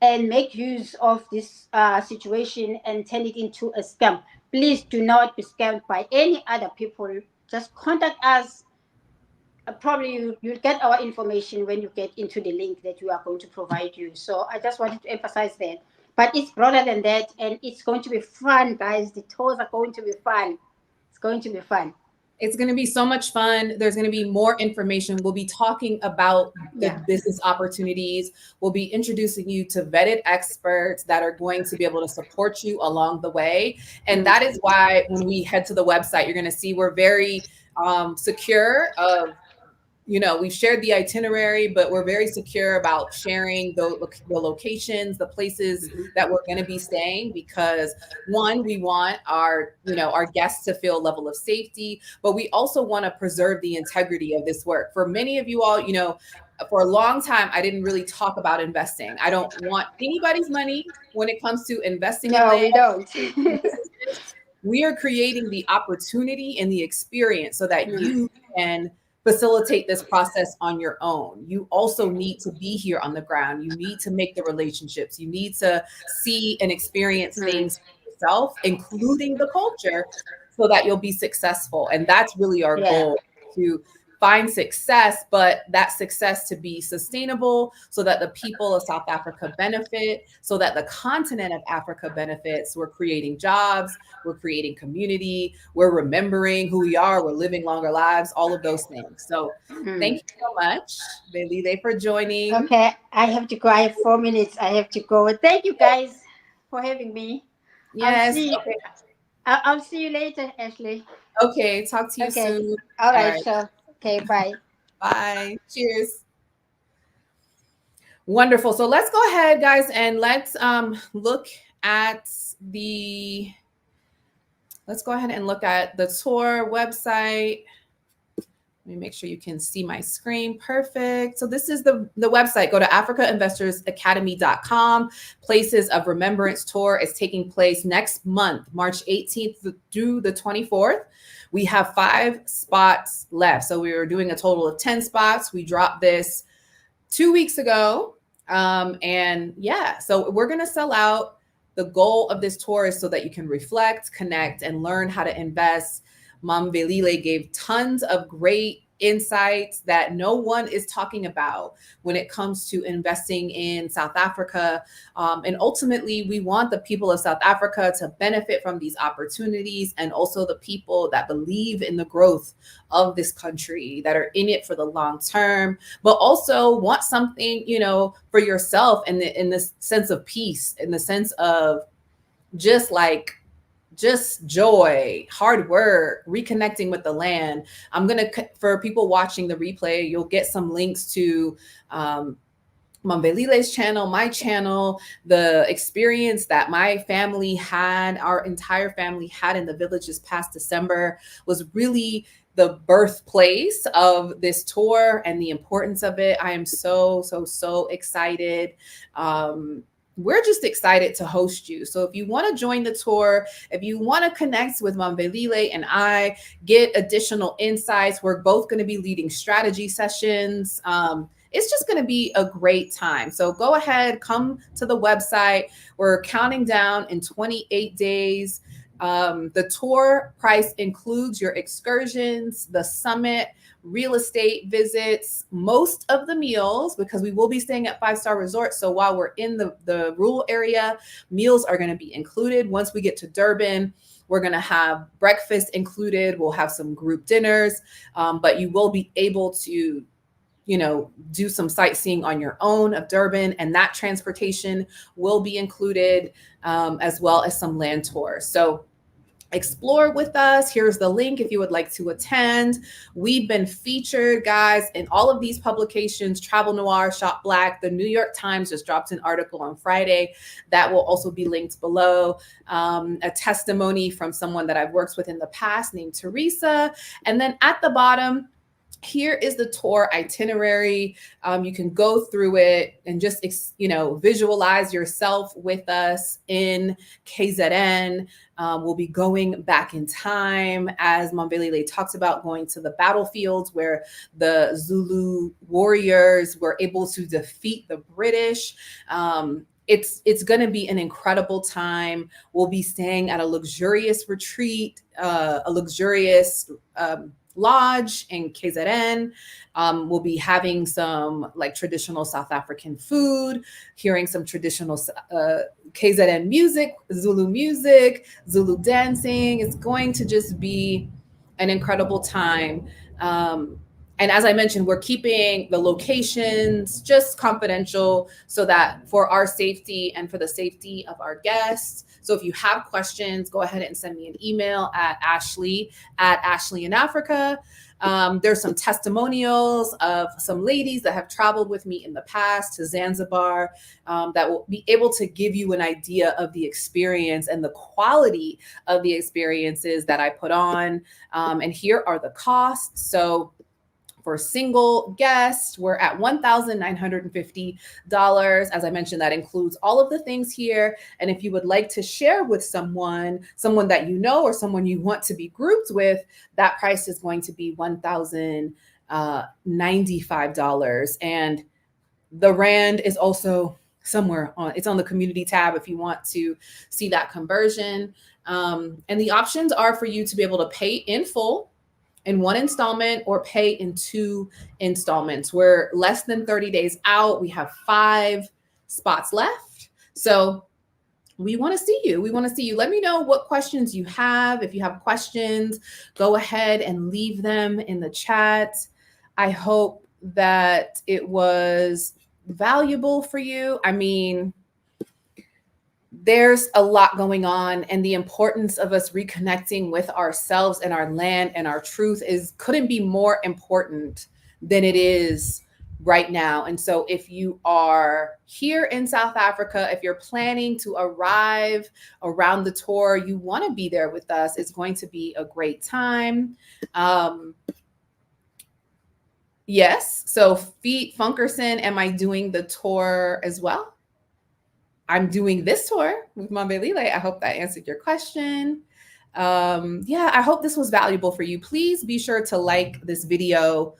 and make use of this situation and turn it into a scam. Please do not be scammed by any other people. Just contact us. Probably you'll get our information when you get into the link that we are going to provide you. So I just wanted to emphasize that. But it's broader than that, and it's going to be fun, guys. The tours are going to be fun. It's going to be fun. It's going to be so much fun. There's going to be more information. We'll be talking about the Yeah. business opportunities. We'll be introducing you to vetted experts that are going to be able to support you along the way. And that is why when we head to the website, you're going to see we're very secure of, we've shared the itinerary, but we're very secure about sharing the locations, the places Mhm. that we're going to be staying, because one, we want our guests to feel a level of safety, but we also want to preserve the integrity of this work. For many of you all, for a long time, I didn't really talk about investing. I don't want anybody's money when it comes to investing in No, land. we don't. We are creating the opportunity and the experience so that Mm. you can facilitate this process on your own. You also need to be here on the ground. You need to make the relationships. You need to see and experience Mm. things for yourself, including the culture, so that you'll be successful. And that's really our Yeah. goal, to find success, but that success to be sustainable so that the people of South Africa benefit, so that the continent of Africa benefits. We're creating jobs, we're creating community, we're remembering who we are, we're living longer lives, all of those things. So thank Mm. you so much, Velile, for joining. Okay, I have to go. I have 4 minutes. I have to go. Thank you guys for having me. I'll Yes. see. Okay. I'll see you later, Ashley. Okay. Talk to you Okay. soon. All All right. right. So, okay. Bye. Bye. Cheers. Wonderful. So let's go ahead, guys, and look at the let's go ahead and look at the tour website. Let me make sure you can see my screen. Perfect. So this is the website. Go to africainvestorsacademy.com. Places of Remembrance tour is taking place next month, March 18th through the 24th. We have 5 spots left. So we were doing a total of 10 spots. We dropped this 2 weeks ago. And yeah, so we're going to sell out. The goal of this tour is so that you can reflect, connect, and learn how to invest. Mom Velile gave tons of great insights that no one is talking about when it comes to investing in South Africa. And ultimately, we want the people of South Africa to benefit from these opportunities, and also the people that believe in the growth of this country, that are in it for the long term, but also want something, for yourself, in the sense of peace, in the sense of just joy, hard work, reconnecting with the land. For people watching the replay, you'll get some links to Mom Velile's channel, my channel, the experience that my family had, our entire family had in the village this past December, was really the birthplace of this tour and the importance of it. I am so, so, so excited. We're just excited to host you. So if you want to join the tour, if you want to connect with Mom Velile and I, get additional insights, we're both going to be leading strategy sessions. It's just going to be a great time. So go ahead, come to the website. We're counting down in 28 days. The tour price includes your excursions, the summit, real estate visits, most of the meals, because we will be staying at 5-star resorts. So while we're in the rural area, meals are going to be included. Once we get to Durban, we're going to have breakfast included. We'll have some group dinners, but you will be able to do some sightseeing on your own of Durban, and that transportation will be included, as well as some land tours. So explore with us. Here's the link if you would like to attend. We've been featured, guys, in all of these publications: Travel Noir, Shop Black. The New York Times just dropped an article on Friday that will also be linked below. A testimony from someone that I've worked with in the past named Teresa. And then at the bottom, here is the tour itinerary. You can go through it and just, visualize yourself with us in KZN. We'll be going back in time, as Mambelele talks about, going to the battlefields where the Zulu warriors were able to defeat the British. It's going to be an incredible time. We'll be staying at a luxurious retreat, a luxurious lodge in KZN. We'll be having some traditional South African food, hearing some traditional KZN music, Zulu dancing. It's going to just be an incredible time. And as I mentioned, we're keeping the locations just confidential so that for our safety and for the safety of our guests. So if you have questions, go ahead and send me an email at Ashley in Africa. There's some testimonials of some ladies that have traveled with me in the past to Zanzibar, that will be able to give you an idea of the experience and the quality of the experiences that I put on. And here are the costs. So for single guests, we're at $1,950. As I mentioned, that includes all of the things here. And if you would like to share with someone that you know or someone you want to be grouped with, that price is going to be $1,000 $95. And the rand is also somewhere on, it's on the community tab if you want to see that conversion. And the options are for you to be able to pay in full in one installment or pay in two installments. We're less than 30 days out. We have 5 spots left. So we want to see you. We want to see you. Let me know what questions you have. If you have questions, go ahead and leave them in the chat. I hope that it was valuable for you. I mean, there's a lot going on, and the importance of us reconnecting with ourselves and our land and our truth is couldn't be more important than it is right now. And so if you are here in South Africa, if you're planning to arrive around the tour, you want to be there with us. It's going to be a great time. Yes. So Feet Funkerson, am I doing the tour as well? I'm doing this tour with my Velile. I hope that answered your question. Yeah, I hope this was valuable for you. Please be sure to like this video,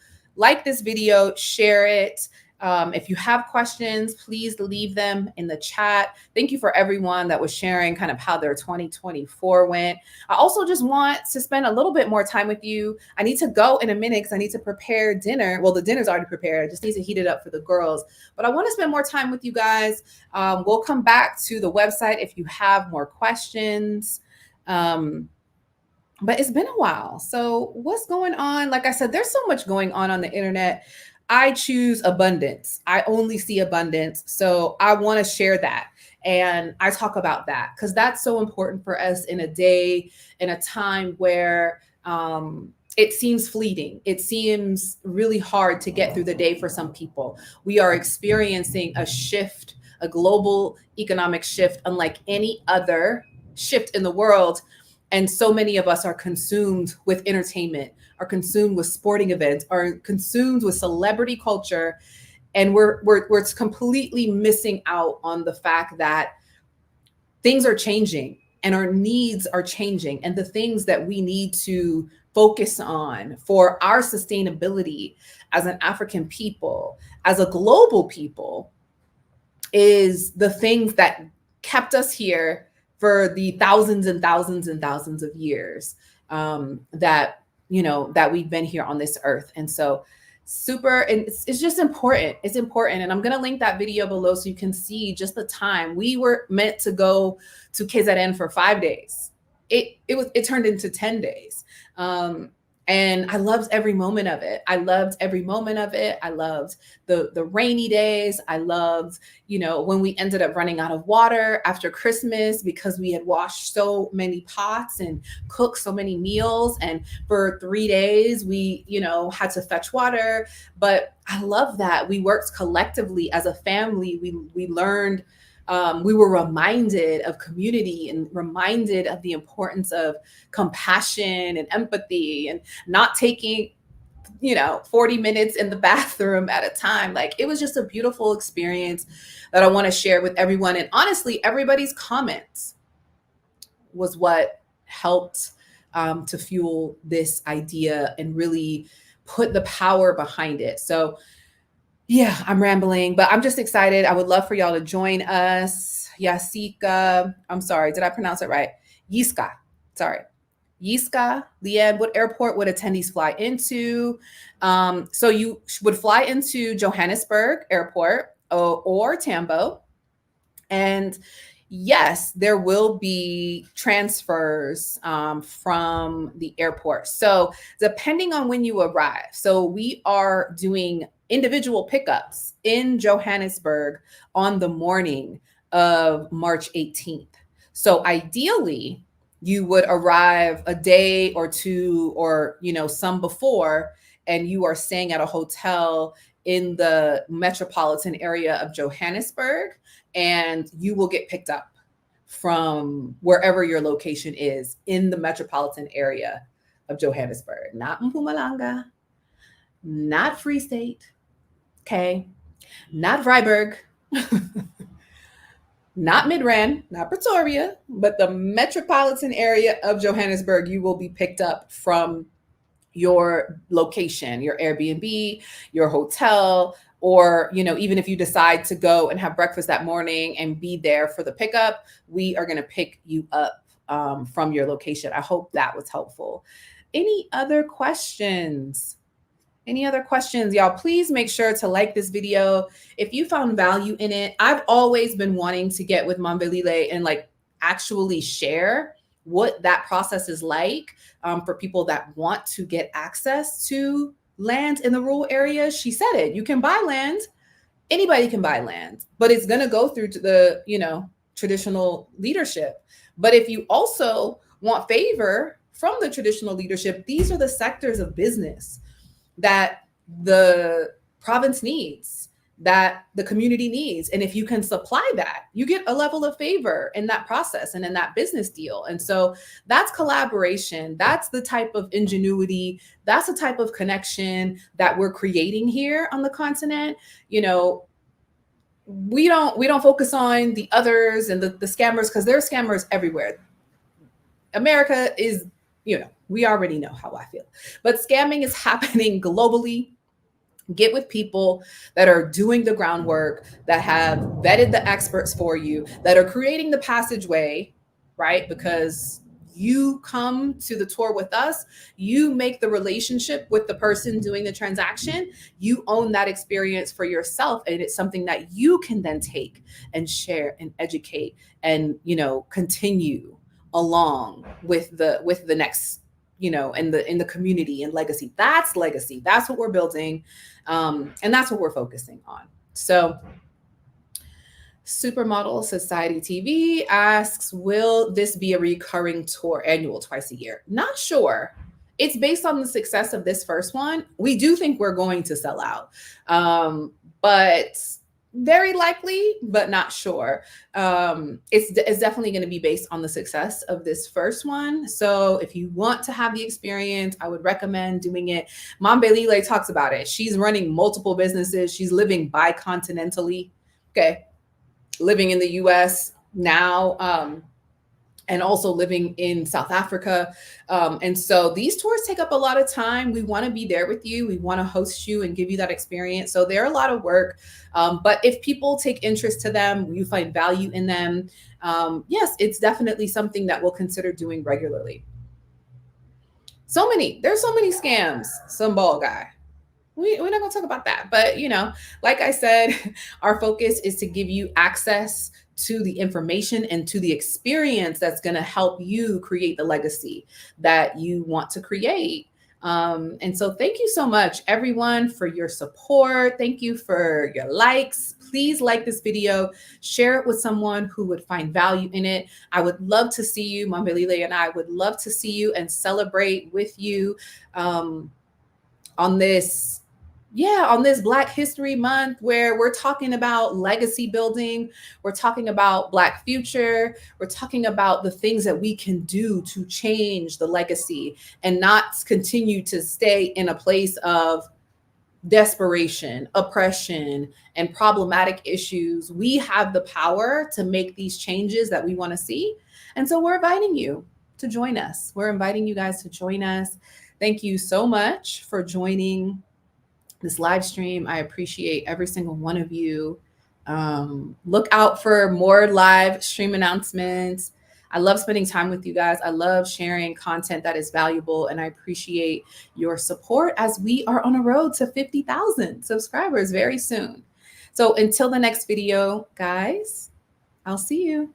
share it. If you have questions, please leave them in the chat. Thank you for everyone that was sharing kind of how their 2024 went. I also just want to spend a little bit more time with you. I need to go in a minute because I need to prepare dinner. Well, the dinner's already prepared. I just need to heat it up for the girls. But I want to spend more time with you guys. We'll come back to the website if you have more questions. But it's been a while. So what's going on? Like I said, there's so much going on the internet. I choose abundance. I only see abundance. So I want to share that. And I talk about that because that's so important for us in a day, in a time where it seems fleeting. It seems really hard to get through the day for some people. We are experiencing a shift, a global economic shift, unlike any other shift in the world. And so many of us are consumed with entertainment, are consumed with sporting events, are consumed with celebrity culture. And we're completely missing out on the fact that things are changing and our needs are changing. And the things that we need to focus on for our sustainability as an African people, as a global people, is the things that kept us here for the thousands and thousands and thousands of years that we've been here on this earth. And so and it's just important. It's important. And I'm going to link that video below so you can see just the time. We were meant to go to KZN for 5 days. It turned into 10 days. And I loved every moment of it. I loved the rainy days. I loved, when we ended up running out of water after Christmas because we had washed so many pots and cooked so many meals. And for 3 days, we, had to fetch water. But I love that we worked collectively as a family. We learned, we were reminded of community and reminded of the importance of compassion and empathy and not taking 40 minutes in the bathroom at a time. Like, it was just a beautiful experience that I want to share with everyone. And honestly, everybody's comments was what helped to fuel this idea and really put the power behind it. So yeah, I'm rambling, but I'm just excited. I would love for y'all to join us. Yasika, I'm sorry, did I pronounce it right? Yiska, sorry. Yiska, Lian, what airport would attendees fly into? So you would fly into Johannesburg Airport or Tambo. And yes, there will be transfers from the airport. So depending on when you arrive, so we are doing individual pickups in Johannesburg on the morning of March 18th. So ideally, you would arrive a day or two or, some before, and you are staying at a hotel in the metropolitan area of Johannesburg, and you will get picked up from wherever your location is in the metropolitan area of Johannesburg, not Mpumalanga, not Free State, okay, not Vryburg, not Midrand, not Pretoria, but the metropolitan area of Johannesburg. You will be picked up from your location, your Airbnb, your hotel, or, you know, even if you decide to go and have breakfast that morning and be there for the pickup, we are going to pick you up from your location. I hope that was helpful. Any other questions? Any other questions? Y'all, please make sure to like this video. If you found value in it, I've always been wanting to get with Mom Velile and like actually share what that process is like for people that want to get access to land in the rural areas. She said it. You can buy land. Anybody can buy land, but it's going to go through to the, you know, traditional leadership. But if you also want favor from the traditional leadership, these are the sectors of business that the province needs, that the community needs. And if you can supply that, you get a level of favor in that process and in that business deal. And so that's collaboration. That's the type of ingenuity. That's the type of connection that we're creating here on the continent. You know, we don't focus on the others and the scammers, because there are scammers everywhere. America is, you know, we already know how I feel, but scamming is happening globally. Get with people that are doing the groundwork, that have vetted the experts for you, that are creating the passageway, right? Because you come to the tour with us, you make the relationship with the person doing the transaction, you own that experience for yourself, and it's something that you can then take and share and educate and, you know, continue along with the next, you know, in the community and legacy. That's legacy. That's what we're building. And that's what we're focusing on. So Supermodel Society TV asks, will this be a recurring tour, annual, twice a year? Not sure. It's based on the success of this first one. We do think we're going to sell out, but very likely, but not sure. It's definitely going to be based on the success of this first one. So if you want to have the experience, I would recommend doing it. Mom Velile talks about it. She's running multiple businesses. She's living bicontinentally. Okay. Living in the US now, and also living in South Africa. And so these tours take up a lot of time. We want to be there with you. We want to host you and give you that experience. So they're a lot of work. But if people take interest to them, you find value in them, yes, it's definitely something that we'll consider doing regularly. There's so many scams, some ball guy. We're not going to talk about that. But, you know, like I said, our focus is to give you access to the information and to the experience that's going to help you create the legacy that you want to create. And so thank you so much, everyone, for your support. Thank you for your likes. Please like this video, share it with someone who would find value in it. I would love to see you, Mom Velile and I would love to see you and celebrate with you on this Black History Month, where we're talking about legacy building. We're talking about Black future. We're talking about the things that we can do to change the legacy and not continue to stay in a place of desperation, oppression, and problematic issues. We have the power to make these changes that we want to see. And so we're inviting you to join us. We're inviting you guys to join us. Thank you so much for joining this live stream. I appreciate every single one of you. Look out for more live stream announcements. I love spending time with you guys. I love sharing content that is valuable, and I appreciate your support as we are on a road to 50,000 subscribers very soon. So until the next video, guys, I'll see you.